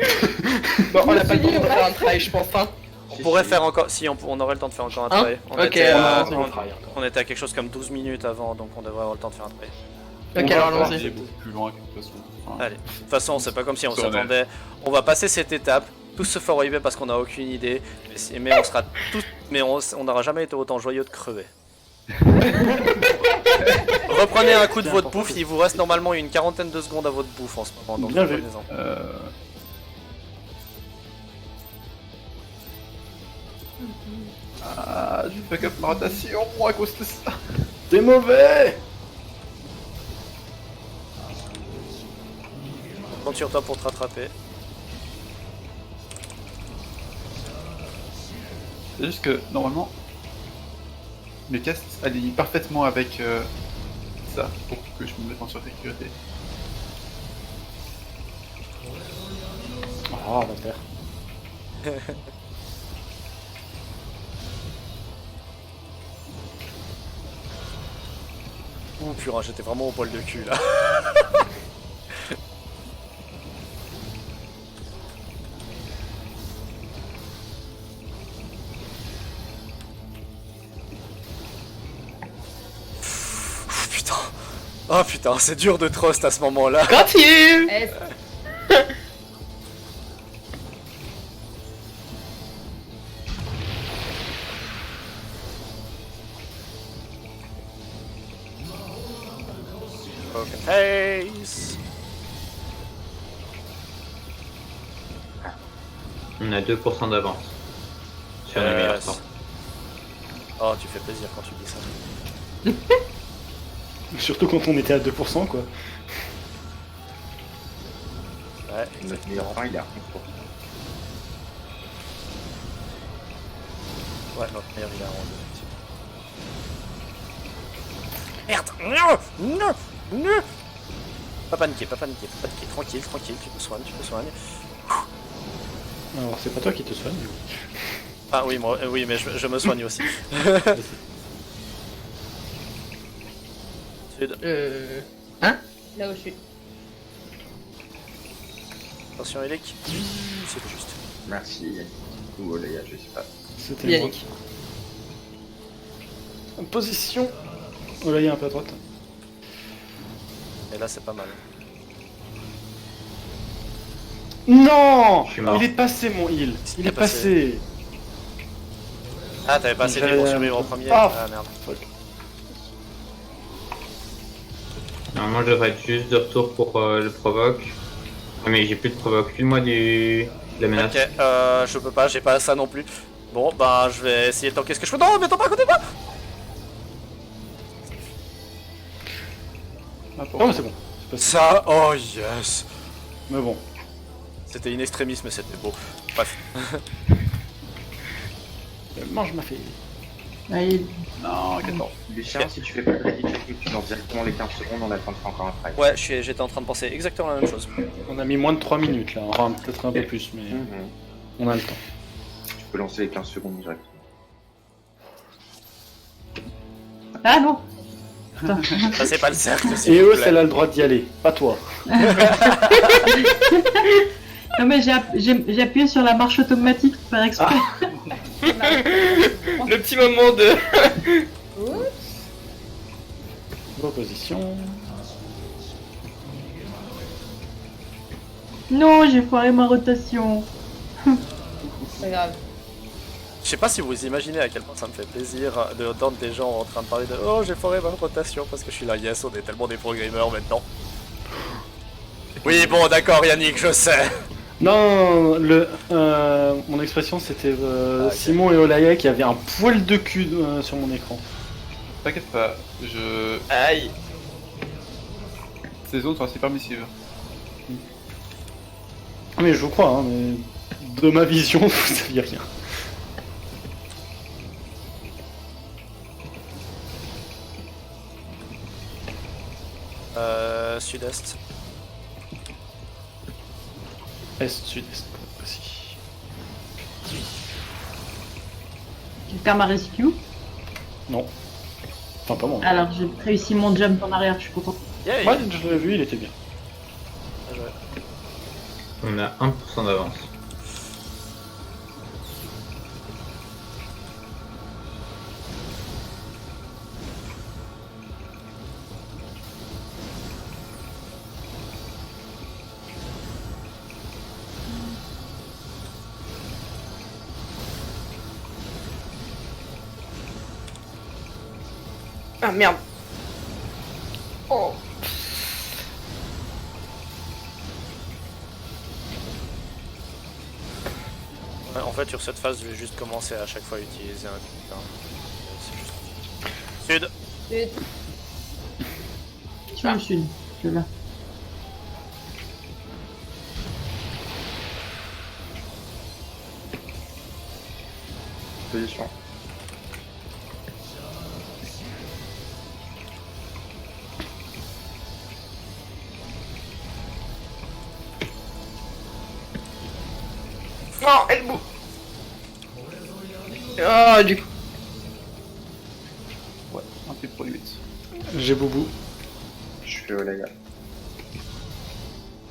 S3: Bon, on a pas le temps de faire un travail, je pense. Hein.
S4: On pourrait faire encore. Si, on aurait le temps de faire encore un
S3: Hein
S4: try.
S3: Ok,
S4: On était à quelque chose comme 12 minutes avant, donc on devrait avoir le temps de faire un try.
S3: Ok, alors allons-y.
S1: J'ai beaucoup plus loin que de toute façon. Enfin,
S4: Allez, de toute façon, c'est pas comme si on
S1: C'est honnête.
S4: s'attendait. On va passer cette étape, tous se faire wiper parce qu'on a aucune idée, mais on sera tous. Mais on n'aura jamais été autant joyeux de crever. Reprenez un coup de votre bouffe, il vous reste normalement une quarantaine de secondes à votre bouffe en ce moment, donc
S2: Bien vu.
S4: reprenez-en.
S1: Ah, j'ai fuck up ma rotation à cause de ça.
S2: T'es mauvais.
S4: Compte sur toi pour te rattraper.
S1: C'est juste que normalement, mes castes allient parfaitement avec ça pour que je me mette en sécurité.
S2: Ah, on va faire.
S4: Oh putain, j'étais vraiment au poil de cul là. Putain. Oh putain, c'est dur de trust à ce moment-là.
S3: Continue.
S8: Eh,
S4: Broken face.
S9: On a 2% d'avance sur les meilleurs temps.
S4: Oh, tu fais plaisir quand tu dis ça.
S2: Surtout quand on était à 2%, quoi.
S4: Ouais,
S7: Notre meilleur
S4: exactement.
S7: temps, il est à 11%.
S4: Ouais, notre meilleur il est à 11, effectivement. Merde. Non. Non. Non. Pas paniquer, pas paniquer, pas paniquer. Tranquille, tranquille, tu te soignes, tu te soignes.
S2: Alors, c'est pas toi qui te soigne, du coup.
S4: Ah oui, moi, oui, mais je me soigne aussi. Sud,
S8: là où je suis.
S4: attention Elic. C'est juste.
S7: Merci Yannick. Ou Olaya, je sais pas.
S2: C'était moi.
S3: Yannick.
S2: Position. Oh là, il y a un peu à droite.
S4: Et là c'est pas mal.
S2: Non,
S9: Je suis mort.
S2: il est passé mon heal.
S4: Qu'est-ce
S2: Il
S4: qui
S2: est
S4: est passé
S2: passé.
S4: Ah, t'avais pas assez de vie pour survivre au premier.
S2: Ah,
S4: Ah merde.
S9: Normalement, je devrais être juste de retour pour le provoque. Ah, mais j'ai plus de provoque. File-moi de la menace.
S4: Ok, je peux pas, j'ai pas ça non plus. Bon, bah je vais essayer de tanker ce que je peux. Non, mais attends pas à côté de moi.
S1: Ah, pour-
S2: Oh, c'est bon. C'est passé.
S4: Ça, oh yes.
S2: Mais bon.
S4: C'était in extremis, mais c'était beau. Bref.
S2: Mange ma fille.
S5: Allez,
S1: Non, 14.
S7: Lucien, si tu fais pas de ready check et que tu lances directement les 15 secondes, on attend encore un try.
S4: Ouais, j'étais en train de penser exactement la même chose.
S2: On a mis moins de 3 minutes là. Enfin, peut-être un peu plus, mais
S7: Mhm.
S2: on a le temps.
S7: Tu peux lancer les 15 secondes direct.
S5: ah non.
S4: Ça c'est pas le cercle, s'il
S2: Et
S4: vous
S2: eux,
S4: plaît.
S2: elle a le droit d'y aller. Pas toi.
S5: Non mais j'ai appuyé sur la marche automatique pour faire exprès.
S3: Le petit moment de.
S2: Vos positions.
S5: Non, j'ai foiré ma rotation.
S8: C'est pas grave.
S4: Je sais pas si vous imaginez à quel point ça me fait plaisir d'entendre des gens en train de parler de oh j'ai foiré ma rotation parce que je suis là, yes, on est tellement des pro gamers maintenant. Oui bon d'accord Yannick, je sais.
S2: Non, mon expression c'était
S4: ok.
S2: Simon et Olaya qui avaient un poil de cul sur mon écran.
S1: T'inquiète pas,
S3: Aïe.
S1: ces zones sont assez permissives.
S2: Mais je vous crois, hein, mais de ma vision, vous saviez rien.
S4: Sud-est.
S2: Est, sud-est, pour être précis.
S5: Quelqu'un m'a rescue.
S2: Non. Enfin, pas moi.
S5: Alors j'ai réussi mon jump en arrière, je suis content.
S4: Yeah,
S2: Ouais, je l'ai vu, il était bien.
S9: On a 1% d'avance.
S3: Ah merde. Oh.
S4: Ouais, en fait, sur cette phase, je vais juste commencer à chaque fois à utiliser un coup. C'est juste... Sud.
S5: Sur le sud, je là.
S7: Position.
S3: Non, elle bouge. Oh, du coup.
S1: Ouais, un peu pour 8.
S2: J'ai Boubou.
S7: Je suis au légal.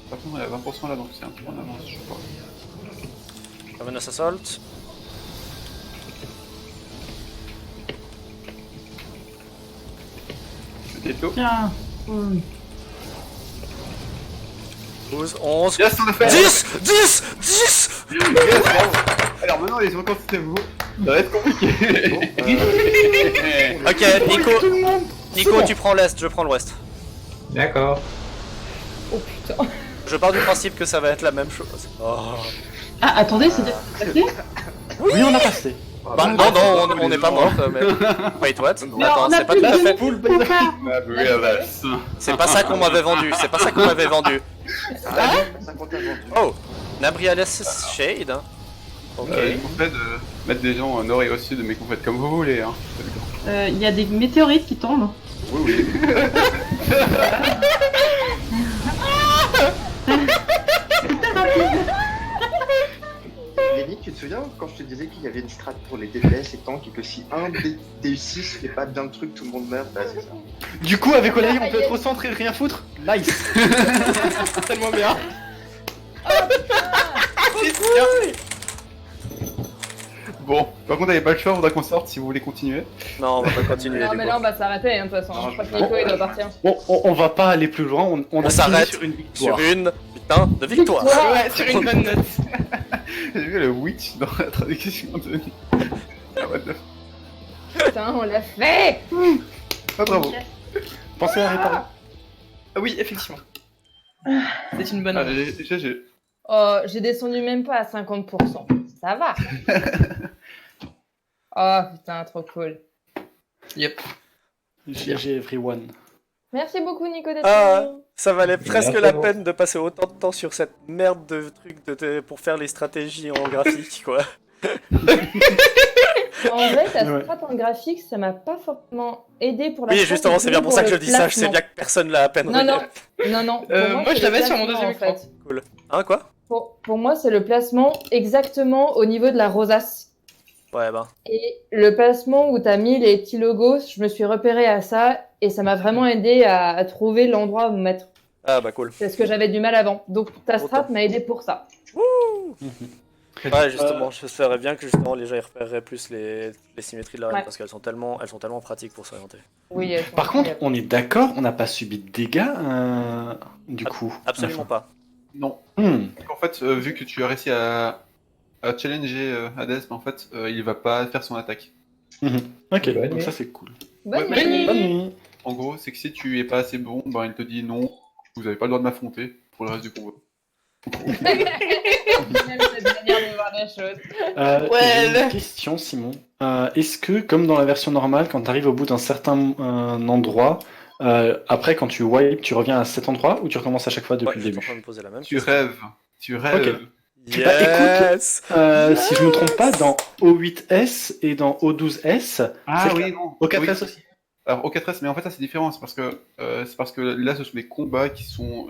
S1: Par contre, il y a 20% là, donc c'est un peu en avance, je crois.
S4: Menace Assault.
S1: Je déplo.
S5: Tiens.
S4: 12, 11,
S1: Yes, on a fait
S4: 10 10 10.
S1: Yes, bravo. Alors maintenant, les gens, quand c'était vous, ça va être compliqué.
S4: Ok, Nico, tu prends l'est, je prends l'ouest.
S9: D'accord.
S8: Oh putain.
S4: Je pars du principe que ça va être la même chose. Oh.
S5: Ah, attendez, c'est passé?
S2: Oui, on a passé.
S4: Bah, non, on n'est pas mort, mais... Wait, what? Attends, c'est pas tout à fait... C'est pas ça qu'on m'avait vendu, c'est pas ça qu'on m'avait vendu.
S7: Ça compte à vendu.
S4: Oh, Nabriales Shade. Hein. Ok.
S1: Vous faites mettre des gens au nord et au sud, mais vous faites comme vous voulez. Hein.
S5: Il y a des météorites qui tombent.
S1: Oui, oui.
S7: Lenny, tu te souviens quand je te disais qu'il y avait une strat pour les DPS et tanks et que si un des 6 fait pas bien le truc, tout le monde meurt? Bah c'est ça.
S2: Du coup, avec Olaï, on peut être au centre et rien foutre. Nice.
S3: Tellement bien.
S1: Bon, par contre, t'avez pas le choix, faudra qu'on sorte si vous voulez continuer.
S4: Non, on va pas continuer.
S8: Non,
S4: du
S8: mais
S4: coup.
S8: là, on va s'arrêter, hein, de toute façon.
S1: Non,
S8: Je crois
S1: je-
S8: que Nico, il doit partir.
S2: Bon, on va pas aller plus loin. On a
S4: s'arrête
S2: fini sur une
S4: Sur
S2: victoire.
S4: une putain de victoire.
S3: Ouais, sur une bonne note.
S1: J'ai vu le witch dans la traduction de... Ah, what the f...
S8: Putain, on l'a fait.
S1: Ah, bravo.
S2: Pensez à réparer.
S3: Ah oui, effectivement. C'est une bonne
S1: Ah,
S3: note.
S1: GG.
S8: Oh, j'ai descendu même pas à 50%. Ça va. Oh putain, trop cool.
S3: Yep.
S2: GG everyone.
S8: Merci beaucoup, Nico, d'être
S4: Ah.
S8: venu.
S4: Ça valait presque
S6: Merci
S4: la
S6: à vous.
S4: peine de passer autant de temps sur cette merde de truc pour faire les stratégies en graphique, quoi.
S8: En vrai, ta
S2: Ouais.
S8: strat en graphique, ça m'a pas fortement aidé pour la
S4: Oui,
S8: strat,
S4: justement,
S8: mais
S4: c'est bien pour ça que je
S8: le
S4: dis ça, je sais
S8: placement.
S4: bien que personne l'a à peine
S8: Non, non,
S4: regardé.
S8: non. Pour
S3: moi,
S8: c'est
S3: je
S8: le
S3: l'avais sur mon
S8: placement,
S3: deuxième
S8: en fait.
S4: Cool. Hein, quoi?
S8: Pour moi, c'est le placement exactement au niveau de la rosace.
S4: Ouais, bah.
S8: Et le placement où tu as mis les petits logos, je me suis repéré à ça et ça m'a vraiment aidé à trouver l'endroit où me mettre.
S4: Ah, bah cool.
S8: Parce que j'avais du mal avant. Donc ta strat
S4: Autant.
S8: m'a aidé pour ça.
S4: Ouais, justement, j'espérais bien que justement les gens ils repéreraient plus les symétries de la reine
S8: Ouais.
S4: parce qu'elles sont tellement pratiques pour s'orienter.
S8: Oui, elles sont
S2: Par contre,
S8: incroyables.
S2: on est d'accord, on n'a pas subi de dégâts du coup.
S4: Absolument pas.
S1: Non.
S2: Hmm.
S1: En fait, vu que tu as réussi à challenger Hades, en fait, il va pas faire son attaque.
S2: Mhm. Ok,
S6: Bonne
S2: donc
S6: nuit.
S2: ça c'est cool.
S8: Bonne
S1: Ouais,
S8: nuit.
S2: Bonne nuit.
S1: En gros, c'est que si tu es pas assez bon, ben il te dit non, vous avez pas le droit de m'affronter pour le reste du combat.
S8: J'aime cette manière de voir les choses.
S3: Ouais,
S2: J'ai une question, Simon. Est-ce que, comme dans la version normale, quand tu arrives au bout d'un certain endroit, après quand tu wipes, tu reviens à cet endroit ou tu recommences à chaque fois depuis
S4: Ouais,
S2: le
S4: je suis en train de
S2: début?
S4: me poser la même
S1: Tu
S4: question.
S1: rêves. Tu rêves.
S4: Yes.
S2: Si je me trompe pas, dans O8S et dans O12S,
S1: Ah
S2: c'est
S1: oui,
S2: le cas.
S1: non.
S2: O4S
S1: Oui.
S2: aussi.
S1: Alors au 4S, mais en fait ça c'est différent, c'est parce que là ce sont des combats qui sont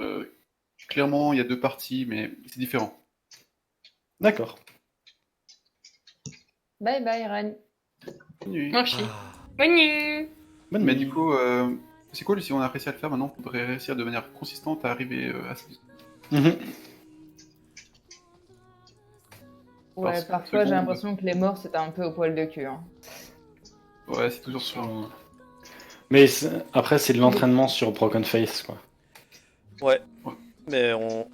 S1: clairement il y a deux parties, mais c'est différent.
S2: D'accord.
S8: Bye bye, Ren.
S1: Bonne nuit.
S3: Merci.
S4: Ah.
S3: Bonne nuit.
S2: Bonne
S1: Mais
S2: nuit.
S1: du coup, c'est cool si on a réussi à le faire. Maintenant, on faudrait réussir de manière consistante à arriver à ce.
S2: Mhm.
S8: Ouais,
S1: Parce que
S8: parfois
S1: seconde-
S8: j'ai l'impression que les morts c'était un peu au poil de cul. Hein.
S1: Ouais, c'est toujours sur.
S2: Mais après, c'est de l'entraînement sur Broken Face, quoi.
S4: Ouais.
S1: Ouais.
S4: Mais on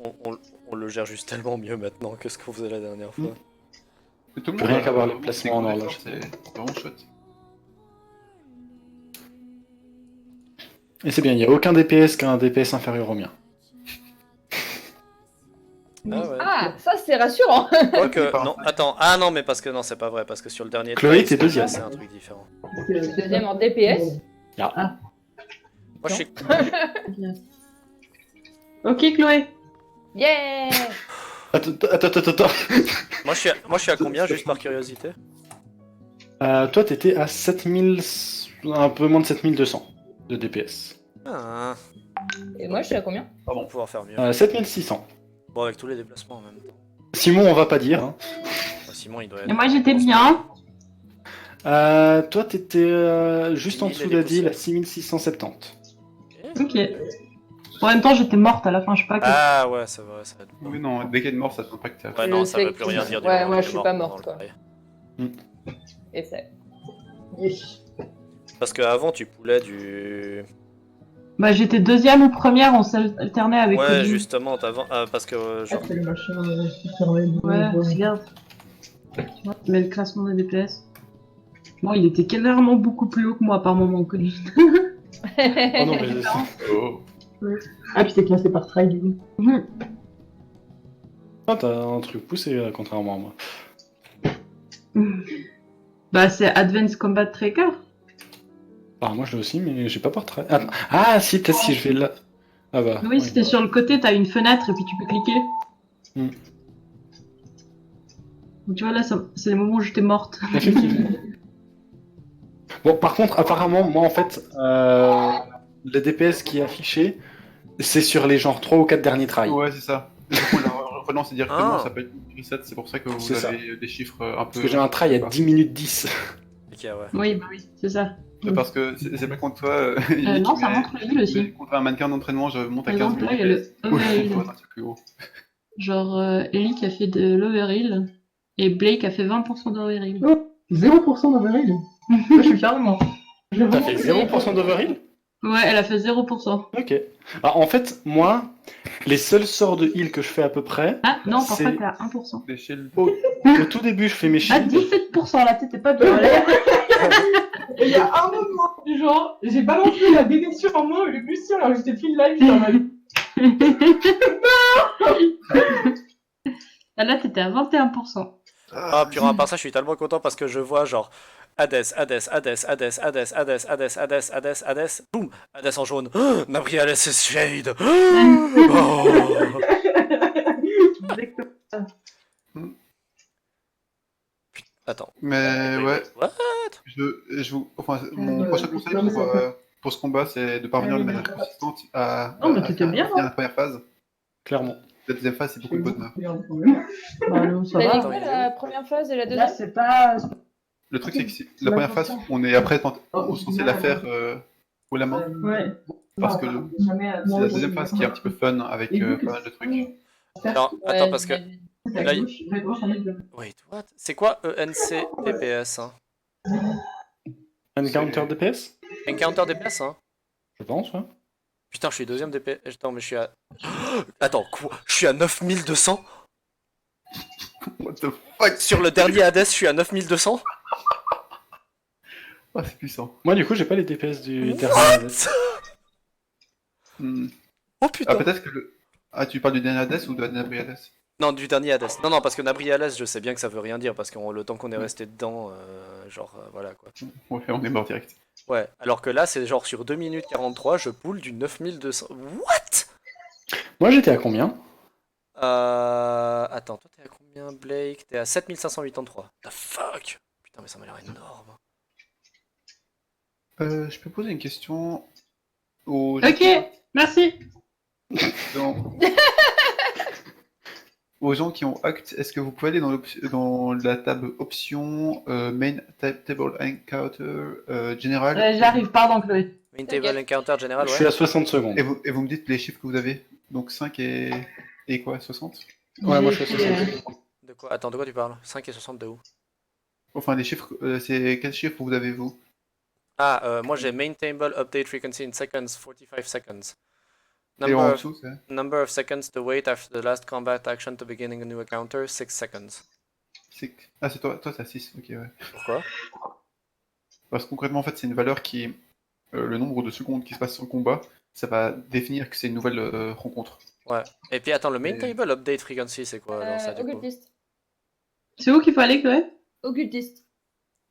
S4: le gère juste tellement mieux maintenant que ce qu'on faisait la dernière fois.
S1: Mais tout le
S2: Rien
S1: monde,
S2: qu'avoir les
S1: vraiment,
S2: placements en
S1: c'est
S2: horloge.
S1: C'est vraiment chouette.
S2: Et c'est bien, il n'y a aucun DPS qui a un DPS inférieur au mien.
S4: Ah ouais.
S8: Ah, ça c'est rassurant.
S4: Quoique, non, attends. Ah non, mais parce que non, c'est pas vrai, parce que sur le dernier
S2: Chloé,
S4: trait,
S2: t'es deuxième.
S4: c'est un truc différent.
S8: Deuxième en DPS.
S4: Moi, je suis...
S5: Ok, Chloé.
S8: Yeah.
S2: Attends.
S4: moi, je suis à combien, juste par curiosité?
S2: Toi, t'étais à 7000... un peu moins de 7200 de DPS.
S4: Ah,
S8: Et moi je suis à combien?
S4: on va pouvoir faire mieux.
S2: 7600.
S4: Bon, avec tous les déplacements en même temps.
S2: Simon, on va pas dire. Hein.
S4: Simon, il doit être...
S5: Et moi j'étais bien.
S2: Toi, t'étais juste en
S4: 1000
S2: dessous
S4: et des
S2: d'Adil à
S4: poussières.
S2: 6670.
S5: Ok. En même temps, j'étais morte à la fin, je sais pas.
S4: Ah ouais, c'est vrai, ça va être...
S1: Oui, non, dès qu'il y a une mort, ça t'impacte.
S4: Ouais, non, ça veut plus rien dire du
S8: Ouais,
S4: moment
S8: moi
S4: où
S8: je
S4: t'es
S8: suis
S4: mort
S8: pas
S4: pendant
S8: morte
S4: le
S8: quoi.
S4: travail.
S8: Et c'est.
S4: Parce qu'avant, tu poulais du...
S5: Bah j'étais deuxième ou première, on s'alternait avec
S4: Ouais,
S5: Colline.
S4: justement, parce que... genre...
S5: C'est le machin Ouais, regarde. Tu vois, tu mets le classement des DPS. Bon, il était clairement beaucoup plus haut que moi par moment, Colline.
S2: Oh non, mais
S1: Oh.
S5: Ah, puis c'est classé par try du coup.
S2: Ah, t'as un truc poussé, contrairement à moi.
S5: Bah c'est Advanced Combat Tracker.
S2: Ah, moi je l'ai aussi, mais j'ai pas portrait. Ah, si, peut-être si je vais là. Ah bah.
S5: Oui, c'était sur le côté, t'as une fenêtre et puis tu peux cliquer.
S2: Hmm.
S5: Donc, tu vois là, c'est les moments où j'étais morte.
S2: Effectivement. Bon, par contre, apparemment, moi en fait, le DPS qui est affiché, c'est sur les genre 3 ou 4 derniers tries.
S1: Ouais, c'est ça. Du coup, on la relance directement,
S4: Ah.
S1: ça peut être une reset, c'est pour ça que vous
S2: C'est ça.
S1: avez des chiffres un peu.
S2: Parce que j'ai un try à 10 minutes 10.
S4: Ok, ouais.
S5: Oui, bah oui, c'est ça.
S1: Parce que c'est pas contre toi.
S5: Non, ça montre le heal aussi.
S1: Contre un mannequin d'entraînement, je monte à
S5: Par
S1: 15
S5: exemple, là, il y a le overheal.
S1: plus haut.
S5: Genre, Ellie qui a fait de l'overheal et Blake a fait 20% d'overheal.
S10: 0% d'overheal. Je suis fier de moi.
S2: T'as fait 0% d'overheal?
S5: Ouais, elle a fait 0%.
S2: Ok. Ah, en fait, moi, les seuls sorts de heal que je fais à peu près,
S5: Ah non, pour
S2: C'est-
S5: ça, t'es à 1%.
S1: Des shields.
S2: au tout début, je fais mes
S5: Ah,
S2: shields.
S5: 17%, la tête est pas bien.
S10: Et il y a un moment, genre, j'ai balancé la DD sur moi et le plus sûr, alors que j'étais pile live, j'étais en mode.
S5: Ah, là, t'étais à 21%.
S4: Ah, purée, à part ça, je suis tellement content parce que je vois genre Hades, boum, Hades en jaune, Nabriales is shade. Oh. Attends.
S1: Mais ouais,
S4: What?
S1: mon prochain conseil pour ce combat, c'est de parvenir de manière consistante à
S5: Oh, mais t'étais bien,
S1: finir la première phase.
S2: Clairement.
S1: La deuxième phase, c'est beaucoup de bonheur.
S5: Bah, non, ça
S8: T'as dit
S5: va.
S8: quoi la première phase et la
S10: Là,
S8: deuxième?
S10: c'est pas.
S1: Le truc, c'est que la première phase, on est après censé la faire haut la main.
S5: Ouais.
S1: Parce que c'est la deuxième phase qui est un petit peu fun avec pas mal de trucs.
S4: Non,
S8: Ouais,
S4: attends, parce que.
S8: j'imagine.
S4: Là, Wait, what? C'est quoi ENC DPS hein?
S2: Encounter DPS?
S4: Encounter DPS, hein?
S2: Je pense, ouais.
S4: Putain, je suis deuxième DPS. Attends, mais je suis à. Attends, quoi? Je suis à 9200?
S1: What the fuck?
S4: Sur le dernier Hades, je suis à 9200?
S1: Ah, c'est puissant.
S2: Moi, du coup, j'ai pas les DPS du dernier.
S4: What?
S1: Hmm.
S4: Oh putain!
S1: Ah, peut-être que le. Ah, tu parles du dernier Hades ou de la dernière Hades?
S4: Non, du dernier Hades. Non, parce que Nabriales, je sais bien que ça veut rien dire, parce que le temps qu'on est resté dedans, voilà quoi.
S1: Ouais, on est mort direct.
S4: Ouais, alors que là, c'est genre sur 2 minutes 43, je poule du 9200. What?
S2: Moi, j'étais à combien?
S4: Attends, toi t'es à combien, Blake? T'es à 7583. The fuck? Putain, mais ça m'a l'air énorme.
S1: Je peux poser une question aux
S5: Ok, merci.
S1: gens, aux gens qui ont Act. Est-ce que vous pouvez aller dans la table options, Main Table Encounter Général
S5: J'arrive, pardon, Chloé.
S4: Main Table Encounter Général,
S2: Je
S4: ouais.
S2: suis à 60 secondes.
S1: et vous me dites les chiffres que vous avez. Donc 5 et quoi 60?
S2: Ouais, moi, je suis à
S5: J'ai
S2: 60
S5: fait,
S2: secondes.
S4: De quoi? Attends, de quoi tu parles? 5 et 60 de où?
S1: Enfin, les chiffres, c'est quels chiffres vous avez vous?
S4: Ah, moi j'ai Main Table Update Frequency in Seconds, 45 seconds.
S1: Et en dessous, c'est
S4: Number of seconds to wait after the last combat action to beginning a new encounter, 6 seconds.
S1: Ah, c'est toi, t'as 6, ok, ouais.
S4: Pourquoi?
S1: Parce que concrètement, en fait, c'est une valeur qui le nombre de secondes qui se passent sur le combat, ça va définir que c'est une nouvelle rencontre.
S4: Ouais. Et puis attends, le main
S1: Et-
S4: table update frequency, c'est quoi alors ça du coup?
S8: Occultiste.
S5: C'est où qu'il faut aller, Chloé?
S8: Occultiste.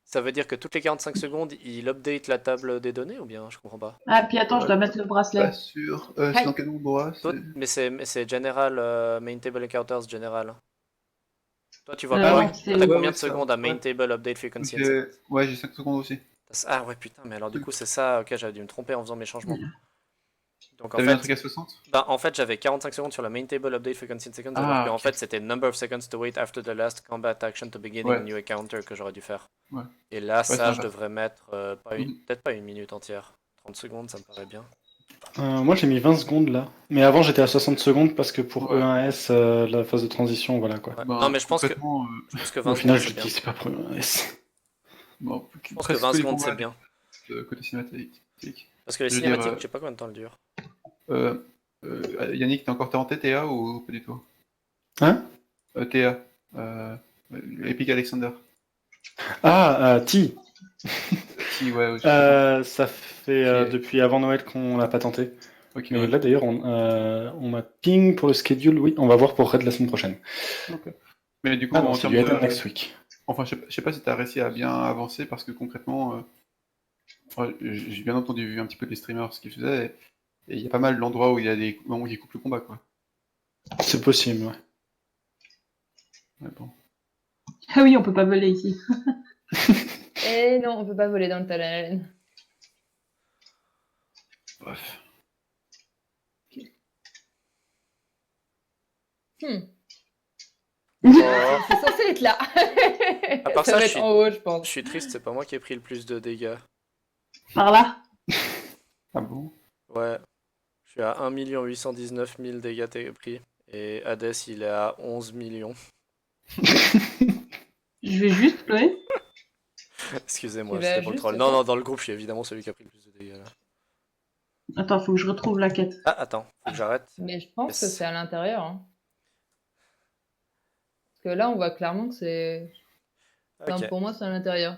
S4: Ça veut dire que toutes les 45 secondes, il update la table des données ou bien? Je comprends pas.
S5: Ah, puis attends, je dois mettre le bracelet.
S1: Pas sûr. C'est dans quel endroit?
S4: Toi, mais c'est General, Main Table Encounters General. Toi, tu vois
S5: Euh,
S4: quoi?
S5: non,
S4: Toi,
S5: c'est-
S4: t'as
S5: ouais,
S4: combien
S1: ouais,
S4: de
S1: ça.
S4: secondes à Main
S1: Ouais.
S4: Table Update Frequency?
S1: Ouais, j'ai 5 secondes aussi.
S4: Ah ouais, putain, mais alors du coup, c'est ça. Ok, j'avais dû me tromper en faisant mes changements. Donc en
S1: T'avais un
S4: fait,
S1: truc à 60?
S4: bah, en fait, j'avais 45 secondes sur la Main Table Update Frequency in Seconds, alors
S1: Ah,
S4: qu'en
S1: ok.
S4: fait, c'était Number of Seconds to wait after the last combat action to begin
S1: Ouais.
S4: a new encounter que j'aurais dû faire.
S1: Ouais.
S4: Et là,
S1: ça
S4: ça, je
S1: va.
S4: devrais mettre peut-être pas une minute entière. 30 secondes, ça me paraît bien.
S2: Moi j'ai mis 20 secondes là. Mais avant j'étais à 60 secondes parce que pour
S1: Ouais.
S2: E1S, la phase de transition, voilà quoi.
S4: Ouais.
S1: Bah,
S4: Non, mais je pense que
S1: concrètement,
S4: 20
S2: Au final,
S4: secondes,
S2: je
S4: c'est
S2: dis
S4: bien.
S2: c'est pas pour E1S.
S1: bon,
S4: Je pense que 20 secondes, c'est bien.
S1: Côté cinématique.
S4: Parce que les
S1: Je veux dire,
S4: cinématiques, je sais pas combien de temps elles durent.
S1: Yannick, t'es encore tenté Théa ou pas du tout?
S2: Hein?
S1: Théa. Epic Alexander.
S2: Ah, T.
S1: Si, ouais,
S2: Ça fait depuis avant Noël qu'on l'a pas tenté.
S1: ok,
S2: Mais
S1: ouais.
S2: là d'ailleurs, on m'a ping pour le schedule. Oui, on va voir pour Red la semaine prochaine.
S1: Ok. Mais du coup,
S2: Ah non,
S1: en
S2: c'est
S1: termes
S2: du Red
S1: de...
S2: next week.
S1: Enfin, je sais pas si t'as réussi à bien avancer parce que concrètement, j'ai bien entendu vu un petit peu des streamers ce qu'ils faisaient et il y a pas mal d'endroits où il y a des moments où ils coupent le combat, quoi.
S2: C'est possible, ouais.
S1: Ouais, bon.
S5: Ah oui, on peut pas voler ici.
S8: Et non, on peut pas voler dans le talent.
S1: Bref.
S4: Oh.
S8: C'est censé être là.
S4: À part
S8: ça
S4: ça,
S8: va
S4: je
S8: être
S4: suis-
S8: en haut, je pense.
S4: Je suis triste, c'est pas moi qui ai pris le plus de dégâts.
S5: Par là.
S1: Ah bon?
S4: Ouais. Je suis à 1 819 000 dégâts pris. Et Hades, il est à 11 millions.
S5: Je vais juste, Chloé.
S4: Excusez-moi,
S8: Tu vas
S4: c'était pour le
S8: juste,
S4: troll.
S8: toi
S4: Non, non, dans le groupe, je suis évidemment celui qui a pris le plus de dégâts là.
S5: Attends, faut que je retrouve la quête.
S4: Ah, attends, faut que j'arrête.
S8: Mais je pense que
S4: Yes.
S8: c'est à l'intérieur. Hein. Parce que là, on voit clairement que c'est. Enfin,
S4: Ok.
S8: pour moi, c'est à l'intérieur.